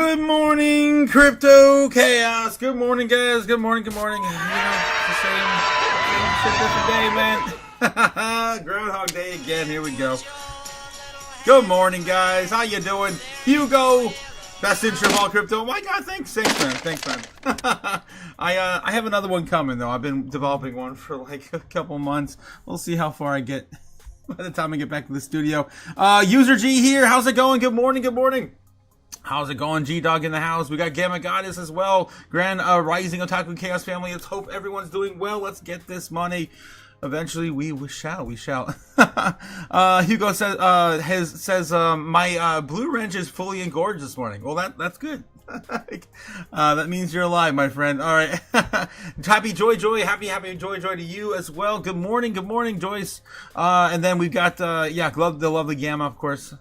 Good morning, Crypto Chaos. Good morning, guys. Good morning, good morning. You know, it's the same shit different day, man. Groundhog Day again. Here we go. Good morning, guys. How you doing? Hugo, best intro of all crypto. Oh my God, thanks, man. Thanks, man. I have another one coming though. I've been developing one for like a couple months. We'll see how far I get by the time I get back to the studio. User G here. How's it going? Good morning. Good morning. How's it going? G-Dog in the house. We got Gamma Goddess as well. Grand Rising Otaku Chaos family. Let's hope everyone's doing well. Let's get this money. Eventually, we shall. Hugo says, my blue wrench is fully engorged this morning. Well, that's good. That means you're alive, my friend. All right. Happy joy, happy joy to you as well. Good morning, Joyce. And then we've got the lovely Gamma, of course.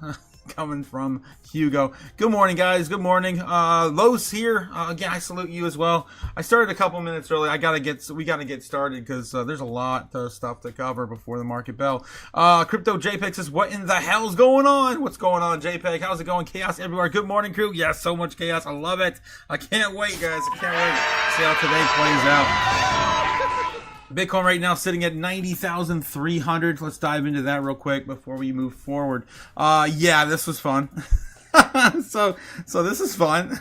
Coming from Hugo. Good morning, guys. Good morning. Los here. Again, I salute you as well. I started a couple minutes early. We gotta get started because there's a lot of stuff to cover before the market bell. Crypto JPEG says, what in the hell's going on? What's going on, JPEG? How's it going? Chaos everywhere. Good morning, crew. Yes, so much chaos. I love it. I can't wait, guys. I can't wait to see how today plays out. Bitcoin right now sitting at 90,300. Let's dive into that real quick before we move forward. Yeah, this was fun. so this is fun.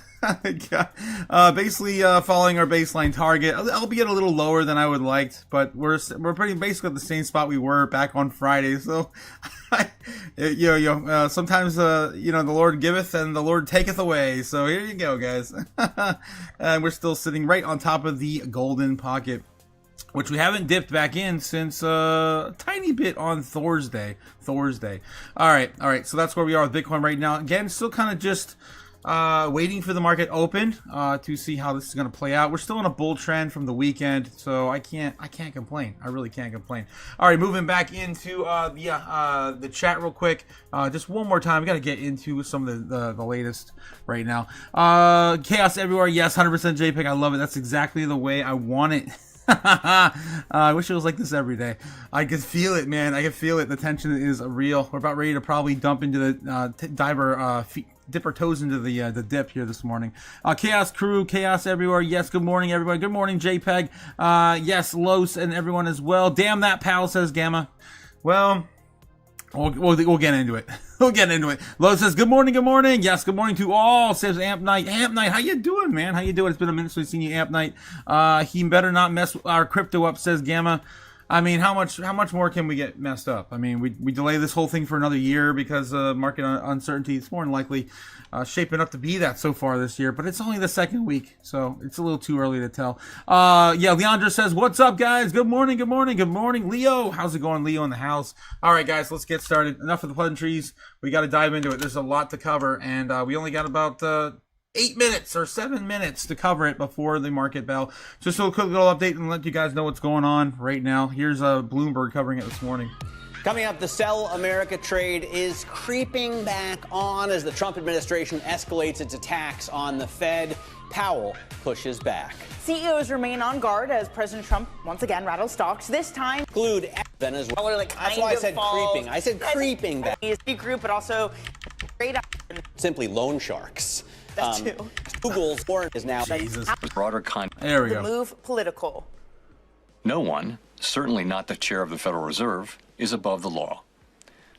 Basically following our baseline target, albeit a little lower than I would liked, but we're pretty basically at the same spot we were back on Friday. So sometimes the Lord giveth and the Lord taketh away. So here you go, guys. And we're still sitting right on top of the golden pocket, which we haven't dipped back in since a tiny bit on Thursday. All right. So that's where we are with Bitcoin right now. Again, still kind of just waiting for the market open to see how this is going to play out. We're still in a bull trend from the weekend, so I can't complain. I really can't complain. All right, moving back into the chat real quick. Just one more time. We got to get into some of the latest right now. Chaos everywhere. Yes, 100% JPEG. I love it. That's exactly the way I want it. I wish it was like this every day. I could feel it, man. I can feel it. The tension is real. We're about ready to probably dump into the dip our toes into the dip here this morning. Chaos crew, chaos everywhere. Yes, good morning, everybody. Good morning, JPEG. Yes, Los and everyone as well. Damn that, pal, says Gamma. Well, we'll get into it. We'll get into it. Lo says, good morning. Yes, good morning to all, says Amp Knight. Amp Knight, how you doing, man? How you doing? It's been a minute since we've seen you, Amp Knight. He better not mess our crypto up, says Gamma. I mean, how much more can we get messed up? I mean, we delay this whole thing for another year because of market uncertainty. It's more than likely shaping up to be that so far this year, but it's only the second week, so it's a little too early to tell. Leandra says, what's up, guys? Good morning. Leo, how's it going? Leo in the house. All right, guys, let's get started. Enough of the pleasantries. We got to dive into it. There's a lot to cover, and we only got about 8 minutes or 7 minutes to cover it before the market bell. Just a quick little update and let you guys know what's going on right now. Here's Bloomberg covering it this morning. Coming up, the Sell America trade is creeping back on as the Trump administration escalates its attacks on the Fed. Powell pushes back. CEOs remain on guard as President Trump once again rattles stocks. This time, include Venezuela. That's why I said creeping. I said creeping back. Group, but also simply loan sharks. That too. Google's warrant is now Jesus. Broader context. There we the go. move political. No one, certainly not the chair of the Federal Reserve, is above the law.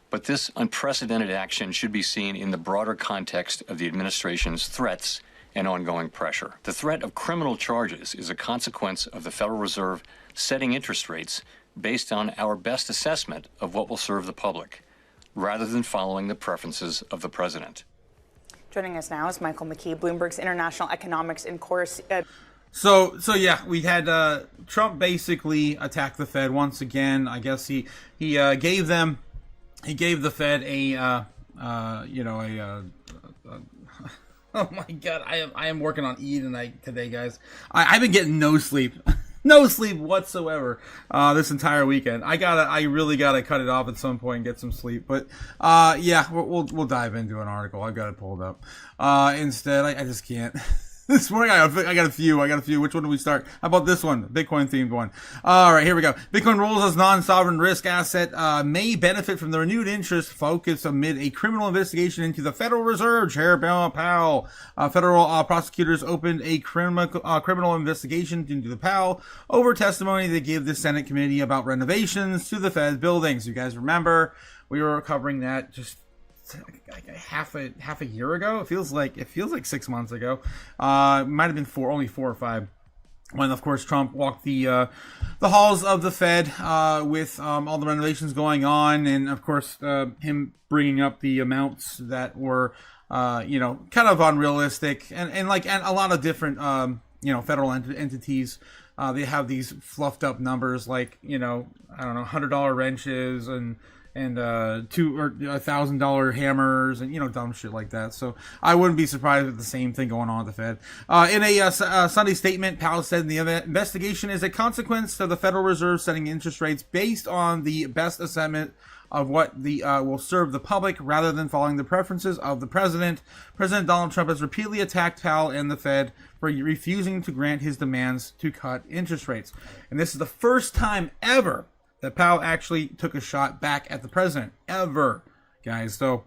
But this unprecedented action should be seen in the broader context of the administration's threats and ongoing pressure. The threat of criminal charges is a consequence of the Federal Reserve setting interest rates based on our best assessment of what will serve the public, rather than following the preferences of the president. Joining us now is Michael McKee, Bloomberg's international economics and course. So yeah, we had Trump basically attack the Fed once again. I guess he gave the Fed oh my God, I am working on E today, guys. I've been getting no sleep. No sleep whatsoever this entire weekend. I really gotta cut it off at some point and get some sleep. But yeah, we'll dive into an article. I've got it pulled up. Instead, I just can't. This morning, I got a few. Which one do we start? How about this one? Bitcoin themed one. All right, here we go. Bitcoin rules as non-sovereign risk asset may benefit from the renewed interest focus amid a criminal investigation into the Federal Reserve. Chair Powell. Federal prosecutors opened a criminal investigation into the Powell over testimony they gave the Senate committee about renovations to the Fed buildings. You guys remember we were covering that just like half a year ago. It feels like 6 months ago. Might have been only 4 or 5. When of course Trump walked the halls of the Fed with all the renovations going on, and of course him bringing up the amounts that were kind of unrealistic, and a lot of different federal entities. They have these fluffed up numbers like I don't know, $100 wrenches and $2,000 or $1,000 hammers and dumb shit like that. So I wouldn't be surprised with the same thing going on at the Fed. In a Sunday statement, Powell said the investigation is a consequence of the Federal Reserve setting interest rates based on the best assessment of what will serve the public rather than following the preferences of the president. President Donald Trump has repeatedly attacked Powell and the Fed for refusing to grant his demands to cut interest rates. And this is the first time ever that Powell actually took a shot back at the president, ever, guys. So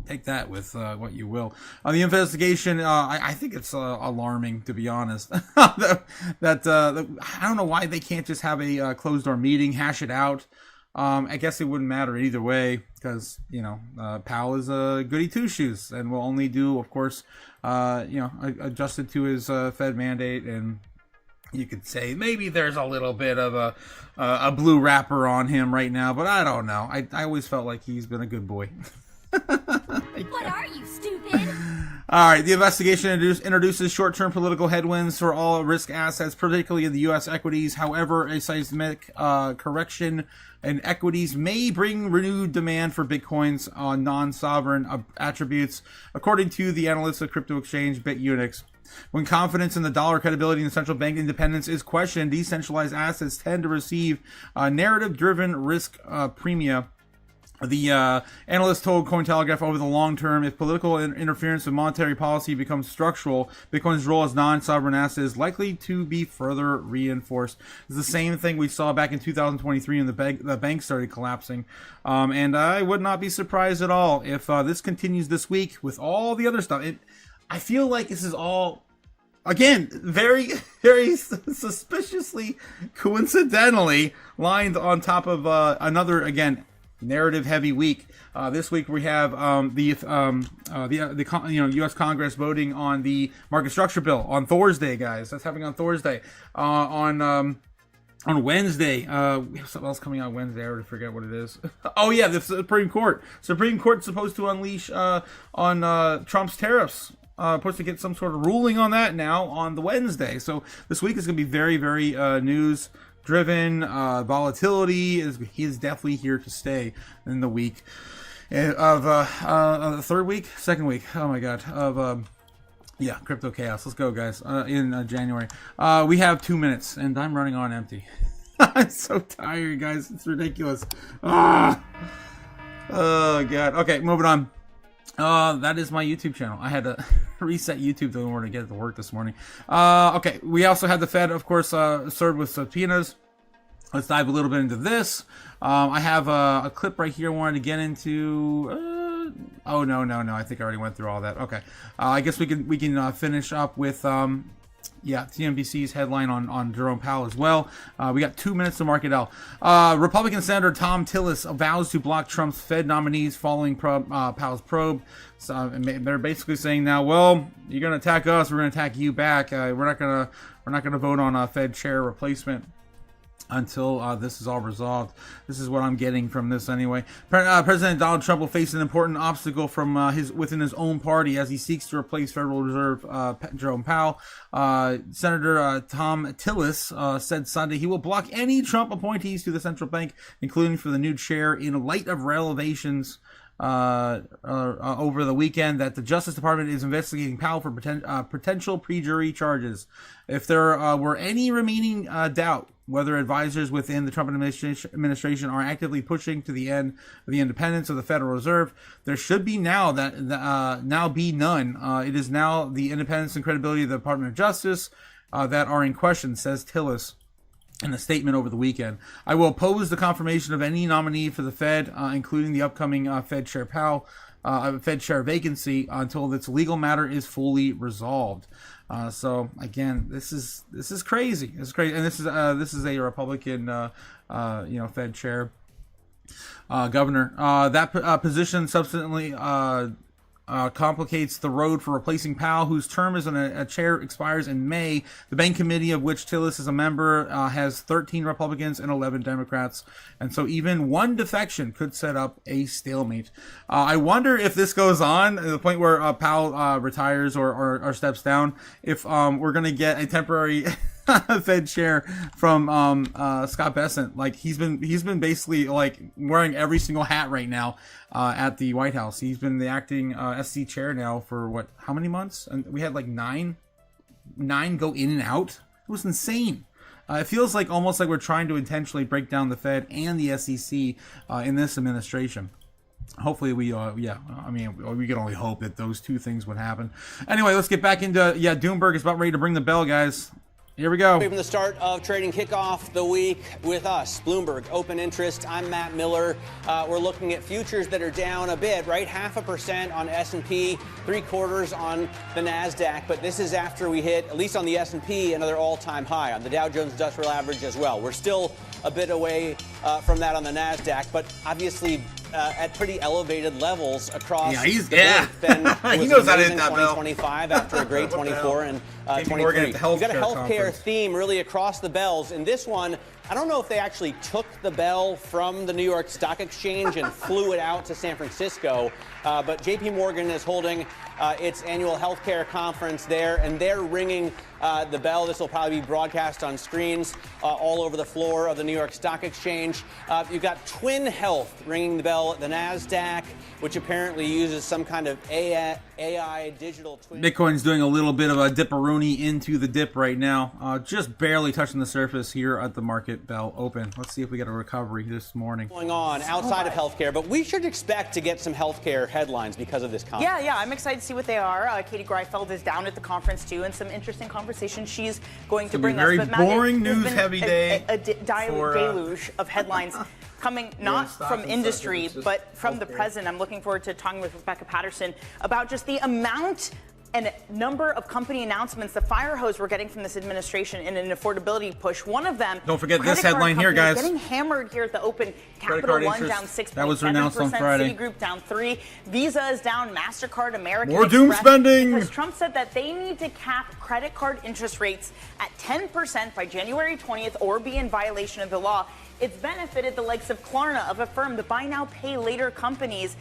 take that with what you will. On the investigation, I think it's alarming, to be honest. that I don't know why they can't just have a closed-door meeting, hash it out. I guess it wouldn't matter either way because, Powell is a goody two-shoes and will only do, of course, adjusted to his Fed mandate, and you could say maybe there's a little bit of a blue wrapper on him right now, but I don't know. I always felt like he's been a good boy. What are you, stupid? All right, the investigation introduces short-term political headwinds for all risk assets, particularly in the U.S. equities. However, a seismic correction in equities may bring renewed demand for Bitcoin's non-sovereign attributes, according to the analysts of crypto exchange BitUnix. When confidence in the dollar credibility and central bank independence is questioned, decentralized assets tend to receive narrative-driven risk premia. The analyst told Cointelegraph over the long term, if political interference with monetary policy becomes structural, Bitcoin's role as non-sovereign asset is likely to be further reinforced. It's the same thing we saw back in 2023 when the bank started collapsing. And I would not be surprised at all if this continues this week with all the other stuff. I feel like this is all, again, very, very suspiciously, coincidentally lined on top of another, again, narrative-heavy week. This week we have U.S. Congress voting on the market structure bill on Thursday, guys. That's happening on Thursday. On Wednesday, something else coming out Wednesday. I already forget what it is. Oh yeah, the Supreme Court. Supreme Court's supposed to unleash on Trump's tariffs. Supposed to get some sort of ruling on that now on the Wednesday. So this week is going to be very, very news driven. Volatility is definitely here to stay in the week of the second week. Oh my god, of Crypto Chaos. Let's go, guys. In January, we have 2 minutes, and I'm running on empty. I'm so tired, guys. It's ridiculous. Oh god. Okay, moving on. That is my YouTube channel. I had to reset YouTube in order to get it to work this morning. Okay, we also had the Fed, of course, served with subpoenas. Let's dive a little bit into this. I have a clip right here I wanted to get into. Oh, no. I think I already went through all that. Okay. I guess we can finish up with CNBC's headline on Jerome Powell as well. We got 2 minutes to mark it out. Republican Senator Tom Tillis vows to block Trump's Fed nominees following Powell's probe. So they're basically saying now, well, you're going to attack us, we're going to attack you back. We're not going to vote on a Fed chair replacement until this is all resolved. This is what I'm getting from this anyway. President Donald Trump will face an important obstacle from within his own party as he seeks to replace Federal Reserve Jerome Powell. Senator Tom Tillis said Sunday he will block any Trump appointees to the central bank, including for the new chair, in light of revelations over the weekend that the Justice Department is investigating Powell for potential pre-jury charges. If there were any remaining doubt whether advisors within the Trump administration are actively pushing to the end of the independence of the Federal Reserve, there should be now be none. It is now the independence and credibility of the Department of Justice that are in question, says Tillis in a statement over the weekend. I will oppose the confirmation of any nominee for the Fed, including the upcoming Fed Chair Powell, Fed Chair vacancy, until its legal matter is fully resolved. So again, this is crazy. It's crazy, and this is a Republican, Fed Chair, governor. That position subsequently complicates the road for replacing Powell, whose term as a chair expires in May. The bank committee, of which Tillis is a member, has 13 Republicans and 11 Democrats. And so even one defection could set up a stalemate. I wonder if this goes on to the point where Powell retires or steps down, if we're going to get a temporary Fed chair from Scott Bessent. Like he's been basically like wearing every single hat right now at the White House. He's been the acting SC chair now for how many months? And we had like nine go in and out. It was insane. It feels like almost like we're trying to intentionally break down the Fed and the SEC in this administration. Hopefully we can only hope that those two things would happen. Anyway, let's get back into Doomberg is about ready to ring the bell, guys. Here we go. From the start of trading kickoff the week with us, Bloomberg Open Interest. I'm Matt Miller. We're looking at futures that are down a bit, right? 0.5% on S&P, 0.75% on the NASDAQ. But this is after we hit, at least on the S&P, another all-time high on the Dow Jones Industrial Average as well. We're still a bit away from that on the NASDAQ, but obviously at pretty elevated levels across the board. He knows how to hit that bell. 2025 after a great 24 and 23. You've got a healthcare theme really across the bells. In this one, I don't know if they actually took the bell from the New York Stock Exchange and flew it out to San Francisco, but JP Morgan is holding its annual healthcare conference there, and they're ringing the bell. This will probably be broadcast on screens all over the floor of the New York Stock Exchange. You've got Twin Health ringing the bell at the NASDAQ, which apparently uses some kind of AI digital twin. Bitcoin's doing a little bit of a dipperoonie into the dip right now, just barely touching the surface here at the market bell open. Let's see if we get a recovery this morning. Going on outside of healthcare, but we should expect to get some healthcare headlines because of this conference. Yeah, I'm excited to see what they are. Katie Greifeld is down at the conference too, and some interesting conversations she's going to bring us. Very boring news-heavy day. A deluge of headlines coming not from industry, but from the president. I'm looking forward to talking with Rebecca Patterson about just the amount and number of company announcements, the fire hose we're getting from this administration in an affordability push. One of them, don't forget this headline here, guys. Getting hammered here at the open. Capital One down 6.7%. That was announced on Friday. Citigroup down 3%. Visa is down. MasterCard, American More Express, doom spending. because Trump said that they need to cap credit card interest rates at 10% by January 20th or be in violation of the law. It's benefited the likes of Klarna, of Affirm, the buy now, pay later companies.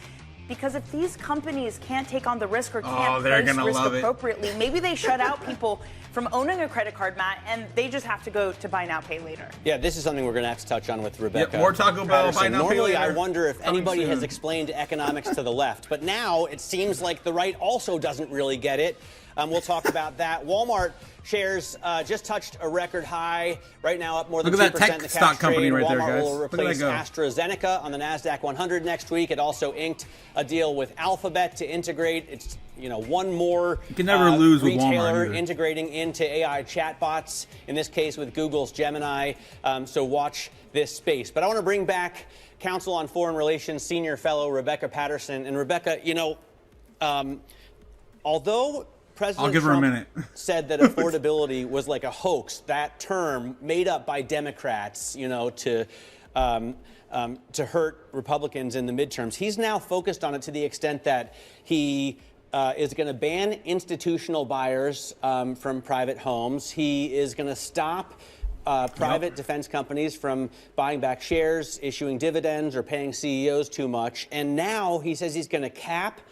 Because if these companies can't take on the risk or can't price risk appropriately, maybe they shut out people from owning a credit card, Matt, and they just have to go to buy now, pay later. Yeah, this is something we're going to have to touch on with Rebecca. More Taco Bell, buy now, pay later. Normally, I wonder if anybody has explained economics to the left, but now it seems like the right also doesn't really get it. We'll talk about that. Walmart shares just touched a record high. Right now up more than 2% in the cash stock company right Walmart there, guys. will replace AstraZeneca on the NASDAQ 100 next week. It also inked a deal with Alphabet to integrate its one more you can never lose with retailer Walmart integrating into AI chatbots, in this case with Google's Gemini. So watch this space. But I want to bring back Counsel on Foreign Relations senior fellow Rebecca Patterson. And Rebecca, although President Trump said that affordability was like a hoax, that term made up by Democrats, to hurt Republicans in the midterms. He's now focused on it to the extent that he is going to ban institutional buyers from private homes. He is going to stop private defense companies from buying back shares, issuing dividends, or paying CEOs too much. And now he says he's going to cap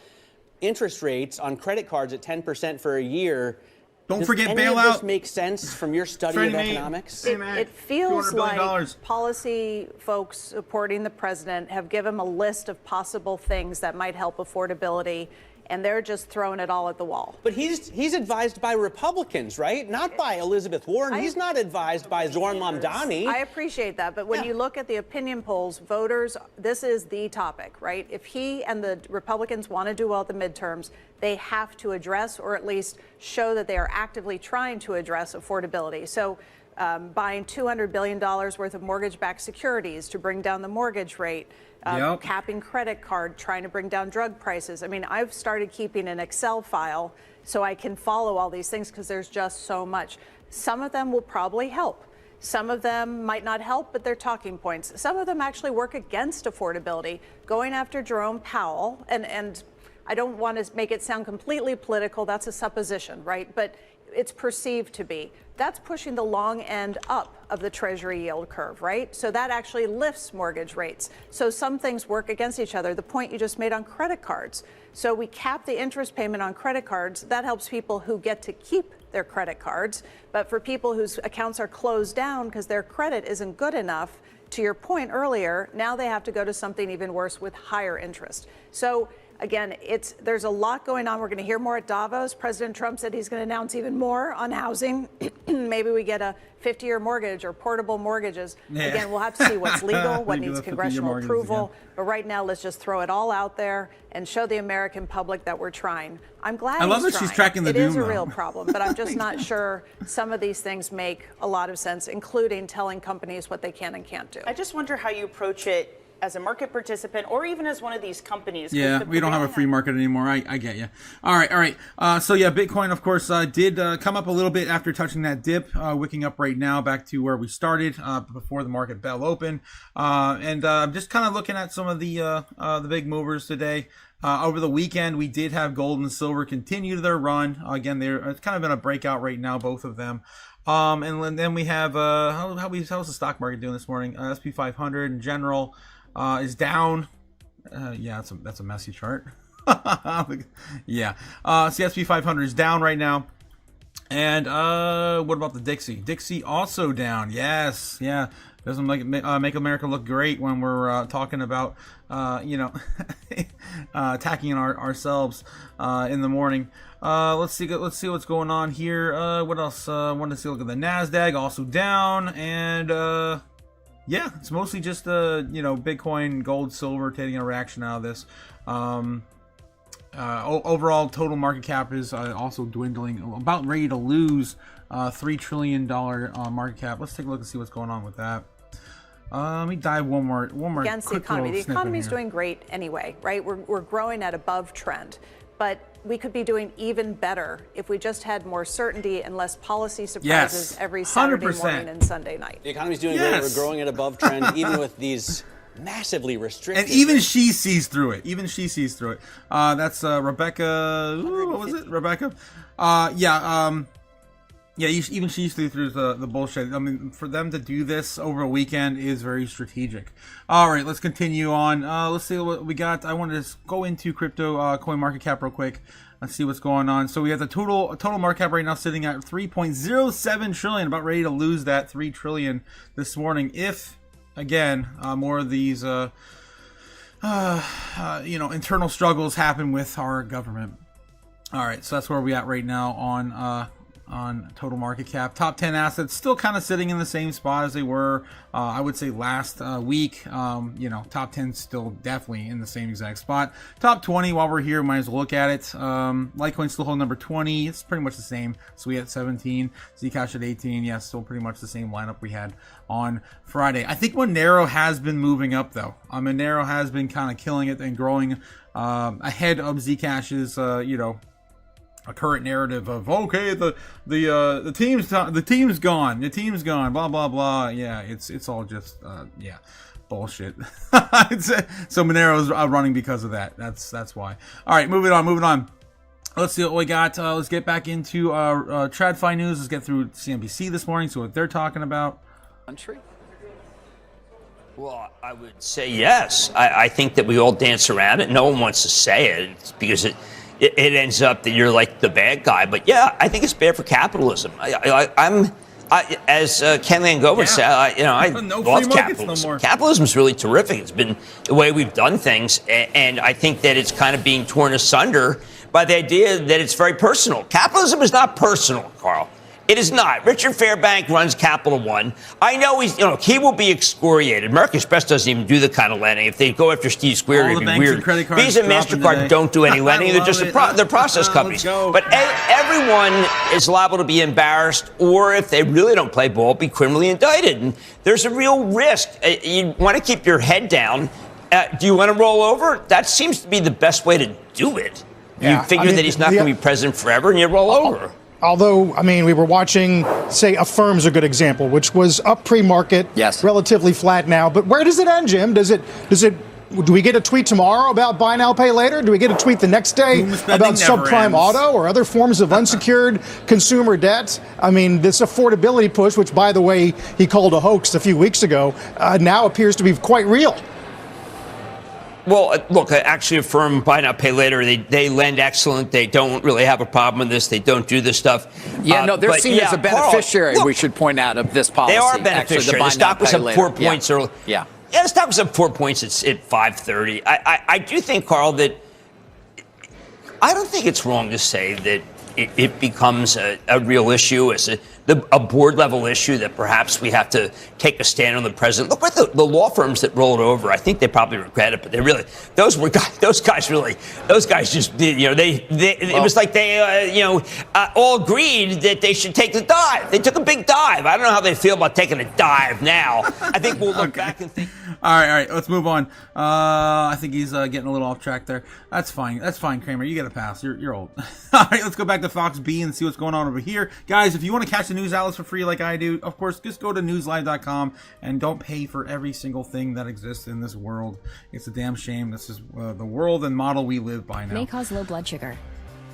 interest rates on credit cards at 10% for a year. Don't forget any bailout. Does this make sense from your study of economics? It feels like policy folks supporting the president have given him a list of possible things that might help affordability, and they're just throwing it all at the wall. But he's advised by Republicans, right? Not by Elizabeth Warren. He's not advised by Zoran Mamdani. I appreciate that, but when you look at the opinion polls, voters, this is the topic, right? If he and the Republicans want to do well at the midterms, they have to address, or at least show that they are actively trying to address, affordability. So buying $200 billion worth of mortgage-backed securities to bring down the mortgage rate, capping credit card, trying to bring down drug prices. I mean, I've started keeping an Excel file so I can follow all these things because there's just so much. Some of them will probably help. Some of them might not help, but they're talking points. Some of them actually work against affordability. Going after Jerome Powell, and I don't want to make it sound completely political, that's a supposition, right? But it's perceived to be. That's pushing the long end up of the Treasury yield curve, right? So that actually lifts mortgage rates. So some things work against each other. The point you just made on credit cards. So we cap the interest payment on credit cards. That helps people who get to keep their credit cards. But for people whose accounts are closed down because their credit isn't good enough, to your point earlier, now they have to go to something even worse with higher interest. So again, there's a lot going on. We're going to hear more at Davos. President Trump said he's going to announce even more on housing. Maybe we get a 50-year mortgage or portable mortgages. Yeah. Again, we'll have to see what's legal, what needs congressional approval. But right now, let's just throw it all out there and show the American public that we're trying. I'm glad I love that she's tracking the doom. It is a real problem, but I'm just not sure some of these things make a lot of sense, including telling companies what they can and can't do. I just wonder how you approach it as a market participant or even as one of these companies. Yeah, we don't have a free market anymore. I get you. All right. So yeah, Bitcoin, of course, did come up a little bit after touching that dip, wicking up right now back to where we started before the market bell open. And I'm just kind of looking at some of the big movers today. Over the weekend, we did have gold and silver continue their run. Again, it's kind of in a breakout right now, both of them. And then we have how's the stock market doing this morning? SP 500 in general is down. Yeah, that's a messy chart. Yeah. So SP 500 is down right now. And what about the Dixie? Dixie also down. Yes. Yeah. Doesn't make America look great when we're talking about attacking ourselves in the morning. Let's see what's going on here. What else? Want to see? Look at the Nasdaq, also down, and yeah, it's mostly just Bitcoin, gold, silver taking a reaction out of this. Overall, total market cap is also dwindling, about ready to lose $3 trillion market cap. Let's take a look and see what's going on with that. Let me dive one more against the economy. The economy's doing great anyway, right? We're growing at above trend, but we could be doing even better if we just had more certainty and less policy surprises every Saturday 100%. Morning and Sunday night. The economy's doing great. We're growing at above trend, even with these massively restricted. And even she sees through it. That's Rebecca. What was it? Rebecca? Yeah, even she sees through the bullshit. I mean, for them to do this over a weekend is very strategic. All right, let's continue on. Let's see what we got. I wanted to go into crypto coin market cap real quick. Let's see what's going on. So we have the total market cap right now sitting at 3.07 trillion, about ready to lose that 3 trillion this morning. If again more of these internal struggles happen with our government. All right, so that's where we at right now on total market cap. Top 10 assets still kind of sitting in the same spot as they were, I would say, last week. Top 10 still definitely in the same exact spot. Top 20, while we're here, might as well look at it. Litecoin still hold number 20. It's pretty much the same. So we at 17, Zcash at 18. Yeah, still pretty much the same lineup we had on Friday. I think Monero has been moving up though. Monero has been kind of killing it and growing ahead of Zcash's, a current narrative of the team's gone, blah blah blah. Yeah, it's all just bullshit. So Monero's running because of that. That's why. All right, moving on. Let's see what we got. Let's get back into TradFi news. Let's get through CNBC this morning. So what they're talking about. Country. Well, I would say yes. I think that we all dance around it. No one wants to say it because it ends up that you're like the bad guy. But yeah, I think it's bad for capitalism. As Ken Langova said, I love capitalism. No, capitalism is really terrific. It's been the way we've done things, and I think that it's kind of being torn asunder by the idea that it's very personal. Capitalism is not personal, Carl. It is not. Richard Fairbank runs Capital One. I know he will be excoriated. American Express doesn't even do the kind of lending. If they go after Steve Square, it'd be weird. Visa and MasterCard don't do any lending. They're just they're process companies. But everyone is liable to be embarrassed, or if they really don't play ball, be criminally indicted. And there's a real risk. You want to keep your head down. Do you want to roll over? That seems to be the best way to do it. You figure that he's not going to be president forever, and you roll over. Although, we were watching, say, Affirm's a good example, which was up pre-market, relatively flat now. But where does it end, Jim? Do we get a tweet tomorrow about buy now, pay later? Do we get a tweet the next day about subprime auto or other forms of unsecured consumer debt? This affordability push, which, by the way, he called a hoax a few weeks ago, now appears to be quite real. Well, look, actually, Affirm buy now, pay later. They lend excellent. They don't really have a problem with this. They don't do this stuff. Yeah, they're seen as a beneficiary, Carl, we should point out, of this policy. They are beneficiaries. The stock was up 4 points early. Yeah, the stock was up 4 points at 5:30. I do think, Carl, that I don't think it's wrong to say that it becomes a real issue as a board-level issue that perhaps we have to take a stand on the president. Look at the law firms that rolled over. I think they probably regret it, but they really, those guys just did, it was like they, all agreed that they should take the dive. They took a big dive. I don't know how they feel about taking a dive now. I think we'll look back and think. All right, let's move on. I think he's getting a little off track there. That's fine, Kramer. You get a pass. You're old. All right, let's go back to Fox B and see what's going on over here. Guys, if you want to catch the news outlets for free like I do, of course, just go to newslive.com and don't pay for every single thing that exists in this world. It's a damn shame. This is the world and model we live by now. May cause low blood sugar.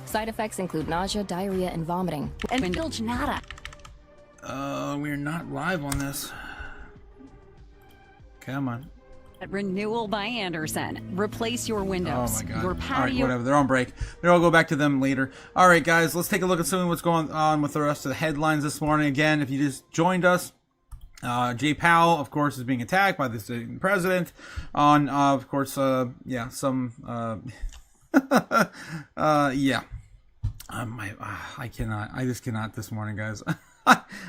Side effects include nausea, diarrhea, and vomiting. And bilge nada. We're not live on this. Come on. Renewal by Anderson. Replace your windows. Oh my God. Your patio. All right, whatever. They're on break. I'll go back to them later. All right, guys, let's take a look at some of what's going on with the rest of the headlines this morning. Again, if you just joined us, Jay Powell, of course, is being attacked by the sitting president on, of course, some, I just cannot this morning, guys.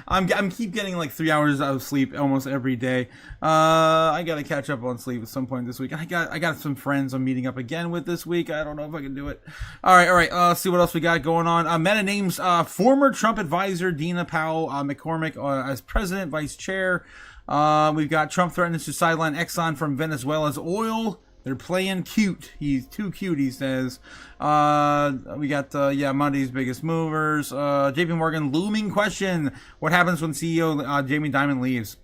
I'm keep getting like 3 hours of sleep almost every day. I gotta catch up on sleep at some point this week. I got some friends I'm meeting up again with this week. I don't know if I can do it. All right. Let's see what else we got going on. Meta names former Trump advisor Dina Powell McCormick as president, vice chair. We've got Trump threatens to sideline Exxon from Venezuela's oil. They're playing cute. He's too cute, he says. We got, Monday's biggest movers. JP Morgan, looming question. What happens when CEO Jamie Dimon leaves?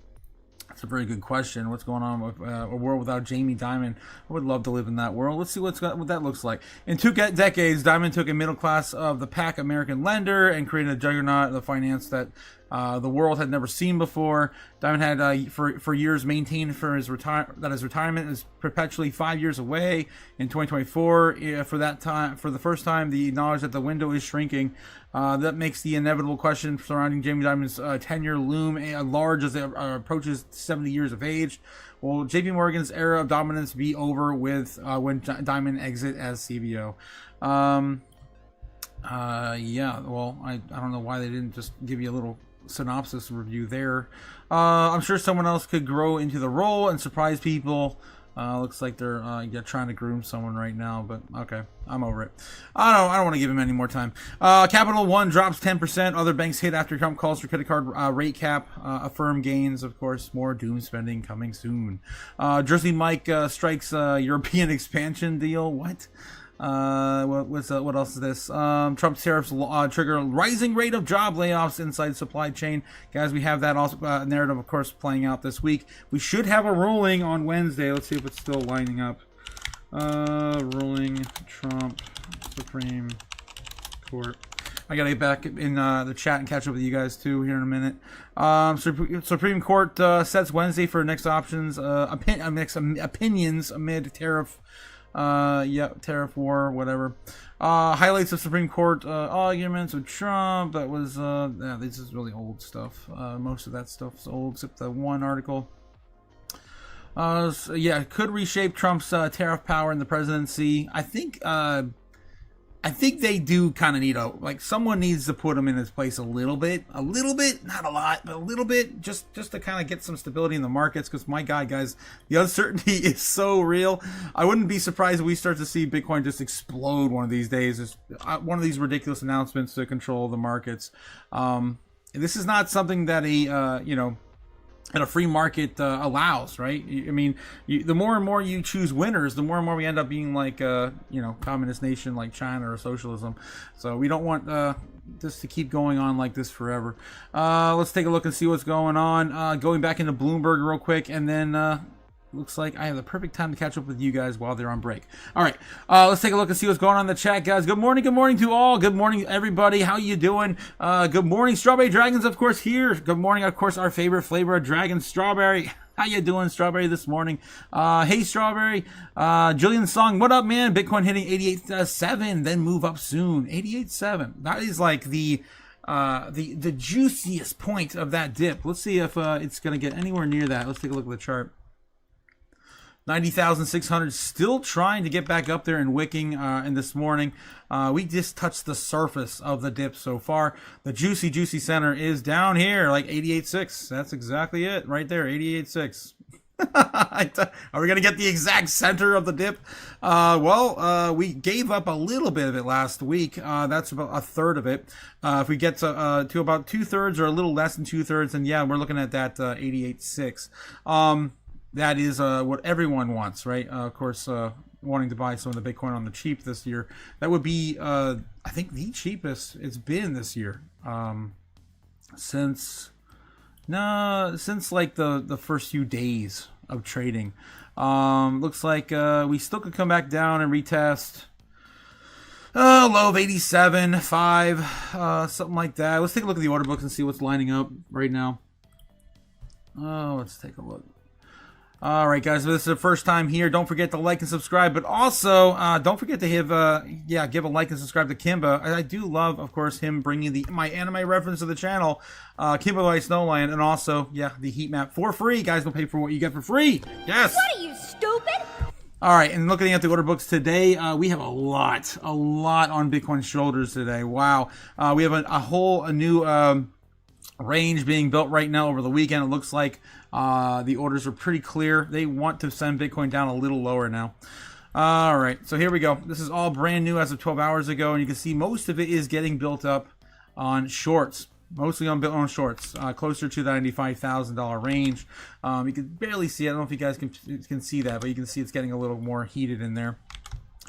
That's a very good question. What's going on with a world without Jamie Dimon? I would love to live in that world. Let's see what that looks like. In 2 decades, Dimon took a middle class of the pack American lender and created a juggernaut of the finance that the world had never seen before. Dimon had for years maintained that his retirement is perpetually 5 years away. In 2024, for the first time, the knowledge that the window is shrinking. That makes the inevitable question surrounding Jamie Dimon's tenure loom large as it approaches 70 years of age. Will JP Morgan's era of dominance be over with when Dimon exit as CBO? Well, I don't know why they didn't just give you a little synopsis review there. I'm sure someone else could grow into the role and surprise people. Looks like they're trying to groom someone right now, but okay, I'm over it. I don't want to give him any more time. Capital One drops 10%. Other banks hit after Trump calls for credit card rate cap. Affirm gains, of course. More doom spending coming soon. Jersey Mike strikes European expansion deal. What? What else is this? Trump tariffs trigger rising rate of job layoffs inside supply chain. Guys, we have that also narrative, of course, playing out this week. We should have a ruling on Wednesday. Let's see if it's still lining up. Ruling Trump Supreme Court. I gotta get back in the chat and catch up with you guys too here in a minute. Supreme Court sets Wednesday for next options. Opinions amid tariff Yeah, tariff war, whatever. Highlights of Supreme Court arguments with Trump. That was, yeah, this is really old stuff. Most of that stuff's old, except the one article. So yeah, could reshape Trump's tariff power in the presidency. I think they do kind of need someone needs to put him in his place a little bit, not a lot, but a little bit, just to kind of get some stability in the markets. Because my God, guys, the uncertainty is so real. I wouldn't be surprised if we start to see Bitcoin just explode one of these days. Just one of these ridiculous announcements to control the markets. This is not something that a free market allows, right? I mean, the more and more you choose winners, the more and more we end up being like communist nation like China or socialism. So we don't want this to keep going on like this forever. Let's take a look and see what's going on. Going back into Bloomberg real quick, and then looks like I have the perfect time to catch up with you guys while they're on break. All right, let's take a look and see what's going on in the chat, guys. Good morning to all. Good morning, everybody. How you doing? Good morning, Strawberry Dragons, of course, here. Good morning, of course, our favorite flavor of dragon, Strawberry. How you doing, Strawberry, this morning? Hey, Strawberry. Julian Song, what up, man? Bitcoin hitting 88.7, then move up soon. 88.7. That is like the juiciest point of that dip. Let's see if it's going to get anywhere near that. Let's take a look at the chart. 90,600, still trying to get back up there and wicking in this morning. We just touched the surface of the dip so far. The juicy center is down here, like 88.6. That's exactly it, right there, 88.6. Are we going to get the exact center of the dip? We gave up a little bit of it last week. That's about a third of it. If we get to about 2/3 or a little less than 2/3, then yeah, we're looking at that 88.6. That is what everyone wants, right? Of course, wanting to buy some of the Bitcoin on the cheap this year. That would be, I think, the cheapest it's been this year. Since like the first few days of trading. Looks like we still could come back down and retest low of 87.5, something like that. Let's take a look at the order book and see what's lining up right now. Let's take a look. All right, guys, if this is the first time here, don't forget to like and subscribe, but also don't forget to give a like and subscribe to Kimba. I do love, of course, him bringing my anime reference to the channel, Kimba by Snowland, and also, the heat map for free. Guys, don't pay for what you get for free. Yes. What are you, stupid? All right, and looking at the order books today, we have a lot on Bitcoin's shoulders today. Wow. We have a new range being built right now over the weekend. It looks like the orders are pretty clear. They want to send Bitcoin down a little lower now. All right, so here we go. This is all brand new as of 12 hours ago, and you can see most of it is getting built up on shorts. Mostly on shorts, closer to the $95,000 range. You can barely see it. I don't know if you guys can see that, but you can see it's getting a little more heated in there.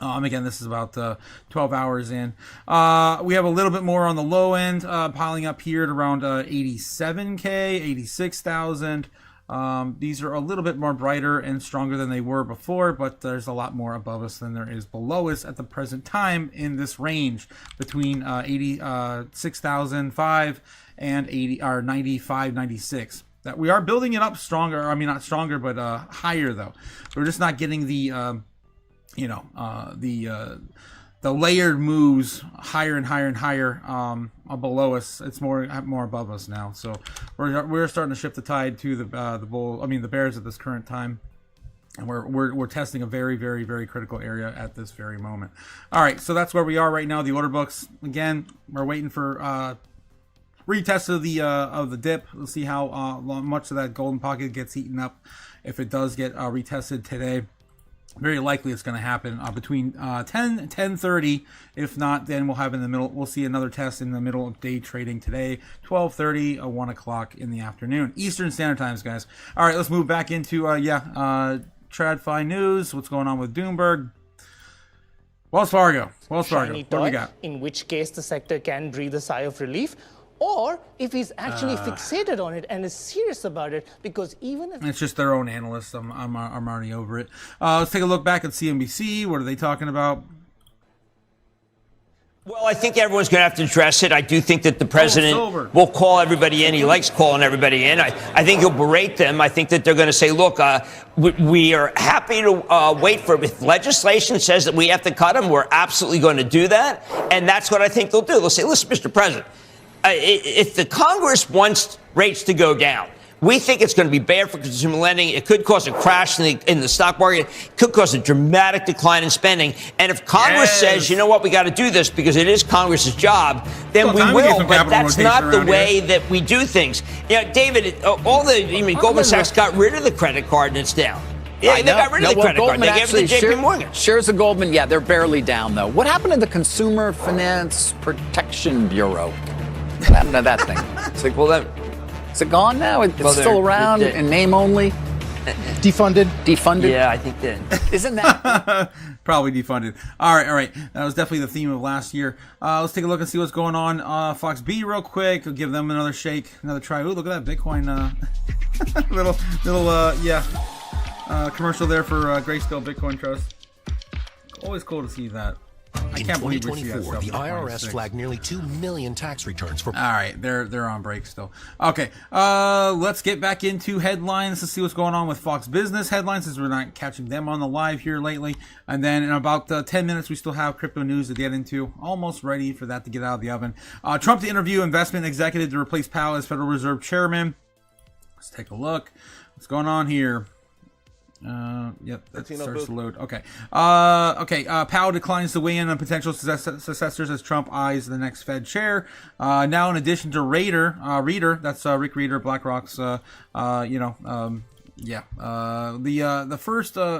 Again, this is about 12 hours in. We have a little bit more on the low end, piling up here at around 87K, 86,000. These are a little bit more brighter and stronger than they were before, but there's a lot more above us than there is below us at the present time in this range between 86,005 and 95, 96. That we are building it up stronger. I mean, not stronger, but higher though. We're just not getting the the layered moves higher and higher and higher below us. It's more above us now. So we're starting to shift the tide to the bears at this current time, and we're testing a very, very, very critical area at this very moment. All right, so that's where we are right now. The order books, again, we're waiting for retest of the dip. We'll see how much of that golden pocket gets eaten up. If it does get retested today, very likely it's going to happen between 10 and 10:30. If not, then we'll have in the middle. We'll see another test in the middle of day trading today, 12:30 or 1 o'clock in the afternoon, Eastern Standard Times, guys. All right, let's move back into TradFi news. What's going on with Doomberg? Wells Fargo. What do we got? In which case the sector can breathe a sigh of relief. Or if he's actually fixated on it and is serious about it, because even if it's just their own analysts, I'm already over it. Let's take a look back at CNBC. What are they talking about? Well, I think everyone's going to have to address it. I do think that the president will call everybody in. He likes calling everybody in. I think he'll berate them. I think that they're going to say, look, we are happy to wait for if legislation says that we have to cut them, we're absolutely going to do that. And that's what I think they'll do. They'll say, listen, Mr. President, if the Congress wants rates to go down, we think it's going to be bad for consumer lending. It could cause a crash in the stock market. It could cause a dramatic decline in spending. And if Congress says, you know what, we got to do this because it is Congress's job, then we will. But that's not the way that we do things. You know, David, Goldman Sachs got rid of the credit card and it's down. Yeah, they got rid of the credit card. They gave it to JP Morgan. Shares of Goldman, yeah, they're barely down, though. What happened to the Consumer Finance Protection Bureau? What happened to that thing? It's like, well, is it gone now? It's still around in name only? Defunded? Defunded? Yeah, I think that. Isn't that? Probably defunded. All right. That was definitely the theme of last year. Let's take a look and see what's going on. Fox B real quick. We'll give them another shake, another try. Ooh, look at that Bitcoin. little commercial there for Grayscale Bitcoin Trust. Always cool to see that. In 2024, the IRS flagged nearly 2 million tax returns for... All right, they're on break still. Okay, let's get back into headlines to see what's going on with Fox Business headlines, since we're not catching them on the live here lately. And then in about 10 minutes, we still have crypto news to get into. Almost ready for that to get out of the oven. Trump to interview investment executive to replace Powell as Federal Reserve Chairman. Let's take a look. What's going on here? Yep, that starts to load. Okay. Powell declines to weigh in on potential successors as Trump eyes the next Fed chair. Now, in addition to Reader, that's Rick Reader, BlackRock's, the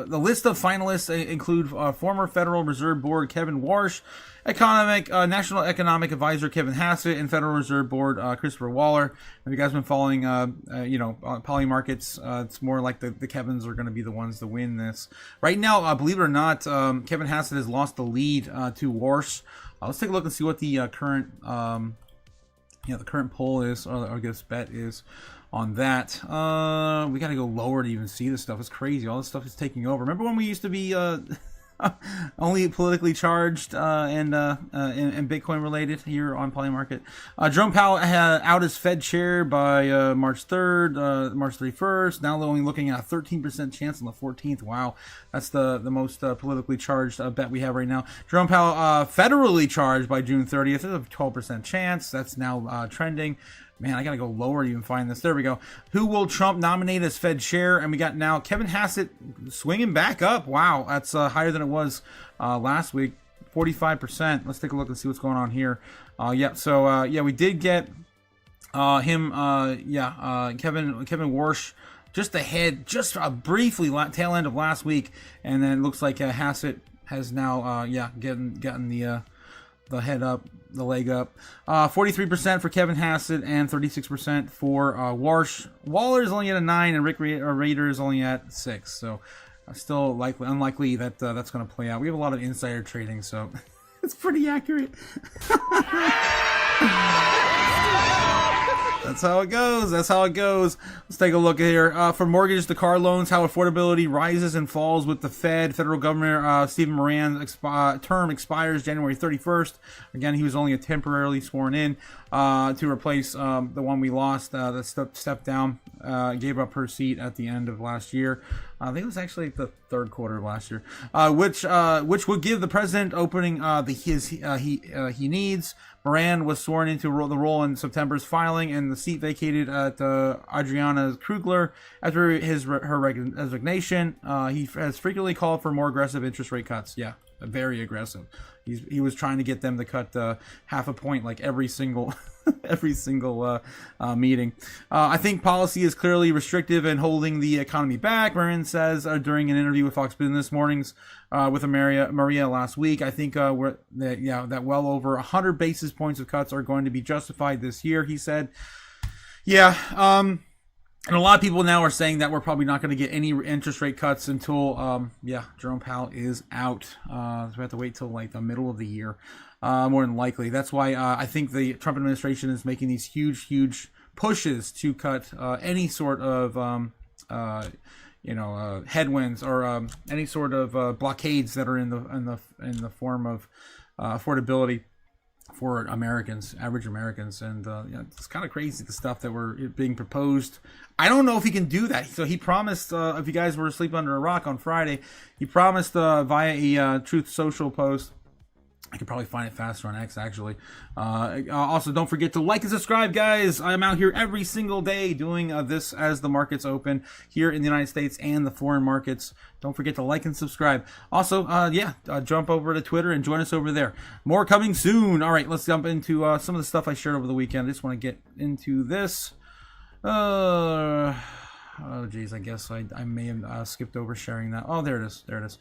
list of finalists include former Federal Reserve Board Kevin Warsh, National Economic Advisor Kevin Hassett, and Federal Reserve Board Christopher Waller. Have you guys been following, poly markets? It's more like the Kevins are going to be the ones to win this. Right now, believe it or not, Kevin Hassett has lost the lead to Warsh. Let's take a look and see what the current, the current poll is, or I guess bet is on that. We got to go lower to even see this stuff. It's crazy. All this stuff is taking over. Remember when we used to be only politically charged and Bitcoin related here on Polymarket? Jerome Powell out as Fed chair by March 3rd, March 31st. Now they're only looking at a 13% chance on the 14th. Wow, that's the most politically charged bet we have right now. Jerome Powell federally charged by June 30th. There's a 12% chance. That's now trending. Man, I gotta go lower to even find this. There we go. Who will Trump nominate as Fed chair? And we got now Kevin Hassett swinging back up. Wow, that's higher than it was last week. 45%. Let's take a look and see what's going on here. We did get him. Kevin Warsh just ahead, just briefly tail end of last week, and then it looks like Hassett has now gotten the head up, the leg up. 43% for Kevin Hassett and 36% for Warsh. Waller is only at a 9 and Rick Rader is only at 6. So still unlikely that that's going to play out. We have a lot of insider trading, so it's pretty accurate. That's how it goes. Let's take a look here. From mortgage to car loans, how affordability rises and falls with the Fed. Federal Governor Stephen Moran's term expires January 31st. Again, he was only temporarily sworn in to replace the one we lost that stepped down, gave up her seat at the end of last year. I think it was actually the third quarter of last year, which would give the president opening he needs. Moran was sworn into the role in September's filing, and the seat vacated at Adriana Krugler after her resignation. He has frequently called for more aggressive interest rate cuts. Yeah, very aggressive. He was trying to get them to cut half a point like every single meeting. I think policy is clearly restrictive and holding the economy back, Marin says during an interview with Fox Business Mornings with Maria last week. I think that well over 100 basis points of cuts are going to be justified this year, he said. And a lot of people now are saying that we're probably not going to get any interest rate cuts until, Jerome Powell is out. So we have to wait till like the middle of the year, more than likely. That's why I think the Trump administration is making these huge pushes to cut any sort of, headwinds or any sort of blockades that are in the form of affordability. for Americans, average Americans. And it's kind of crazy, the stuff that were being proposed. I don't know if he can do that. So he promised, if you guys were asleep under a rock on Friday, he promised via a Truth Social post. I could probably find it faster on X, actually. Also, don't forget to like and subscribe, guys. I'm out here every single day doing this as the markets open here in the United States and the foreign markets. Don't forget to like and subscribe. Also, jump over to Twitter and join us over there. More coming soon. All right, let's jump into some of the stuff I shared over the weekend. I just want to get into this. Oh, geez, I guess I may have skipped over sharing that. Oh, there it is. There it is.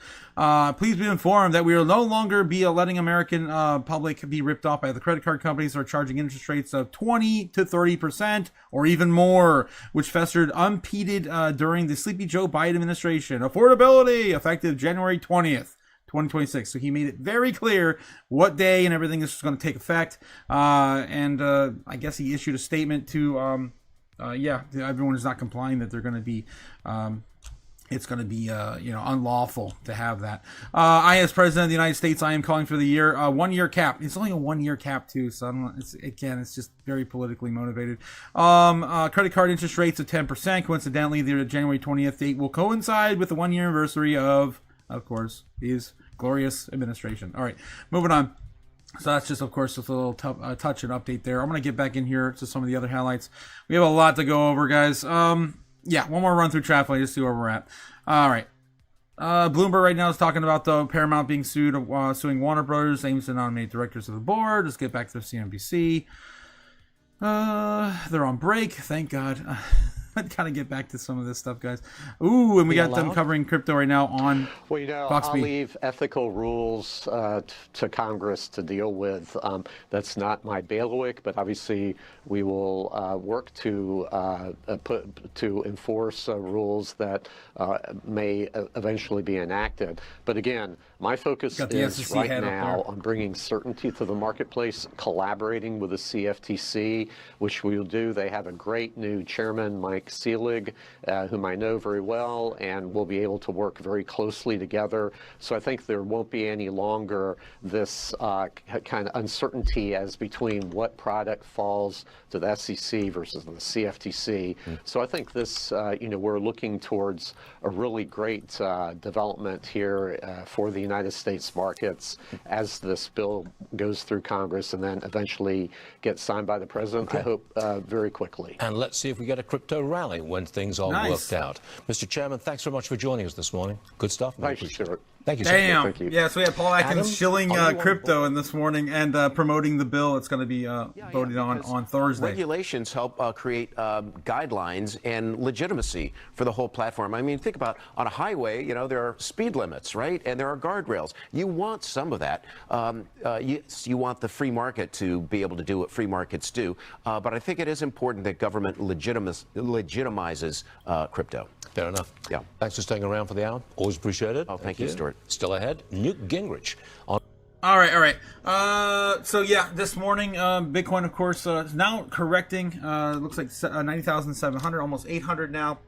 Please be informed that we will no longer be letting American public be ripped off by the credit card companies that are charging interest rates of 20 to 30% or even more, which festered unimpeded during the Sleepy Joe Biden administration. Affordability, effective January 20th. 2026. So he made it very clear what day and everything this was going to take effect. I guess he issued a statement to everyone is not complying that they're going to be, it's going to be, unlawful to have that. I, as president of the United States, I am calling for the 1 year cap. It's only a 1 year cap too. So it's just very politically motivated. Credit card interest rates of 10%. Coincidentally, the January 20th date will coincide with the 1 year anniversary of course, his glorious administration. All right, moving on. So that's just, of course, just a little touch and update there. I'm going to get back in here to some of the other highlights. We have a lot to go over, guys. One more run through traffic, just see where we're at. All right. Bloomberg right now is talking about the Paramount being suing Warner Brothers, aims to nominate directors of the board. Let's get back to CNBC. They're on break, thank God. I'd kind of get back to some of this stuff, guys. Ooh, and we got them covering crypto right now on Fox I'll leave ethical rules to Congress to deal with. That's not my bailiwick, but obviously we will work to enforce rules that may eventually be enacted. But again, my focus is right now on bringing certainty to the marketplace, collaborating with the CFTC, which we will do. They have a great new chairman, Mike Seelig, whom I know very well, and we'll be able to work very closely together. So I think there won't be any longer this kind of uncertainty as between what product falls to the SEC versus the CFTC. So I think this, we're looking towards a really great development here for the United States markets as this bill goes through Congress and then eventually gets signed by the president, I hope, very quickly. And let's see if we get a crypto rally when things are worked out. Mr. Chairman, thanks very much for joining us this morning. Good stuff. Thank you, Stuart. Thank you, Damn. Thank you. Yeah, so we had Paul Atkins shilling crypto in this morning and promoting the bill. It's going to be voted on Thursday. Regulations help create guidelines and legitimacy for the whole platform. I mean, think about on a highway, there are speed limits, right? And there are guardrails. You want some of that. You want the free market to be able to do what free markets do. But I think it is important that government legitimizes crypto. Fair enough. Yeah. Thanks for staying around for the hour. Always appreciate it. Oh, thank you, Stuart. Still ahead, Newt Gingrich. All right. This morning, Bitcoin, of course, is now correcting. Looks like 90,700, almost 800 now.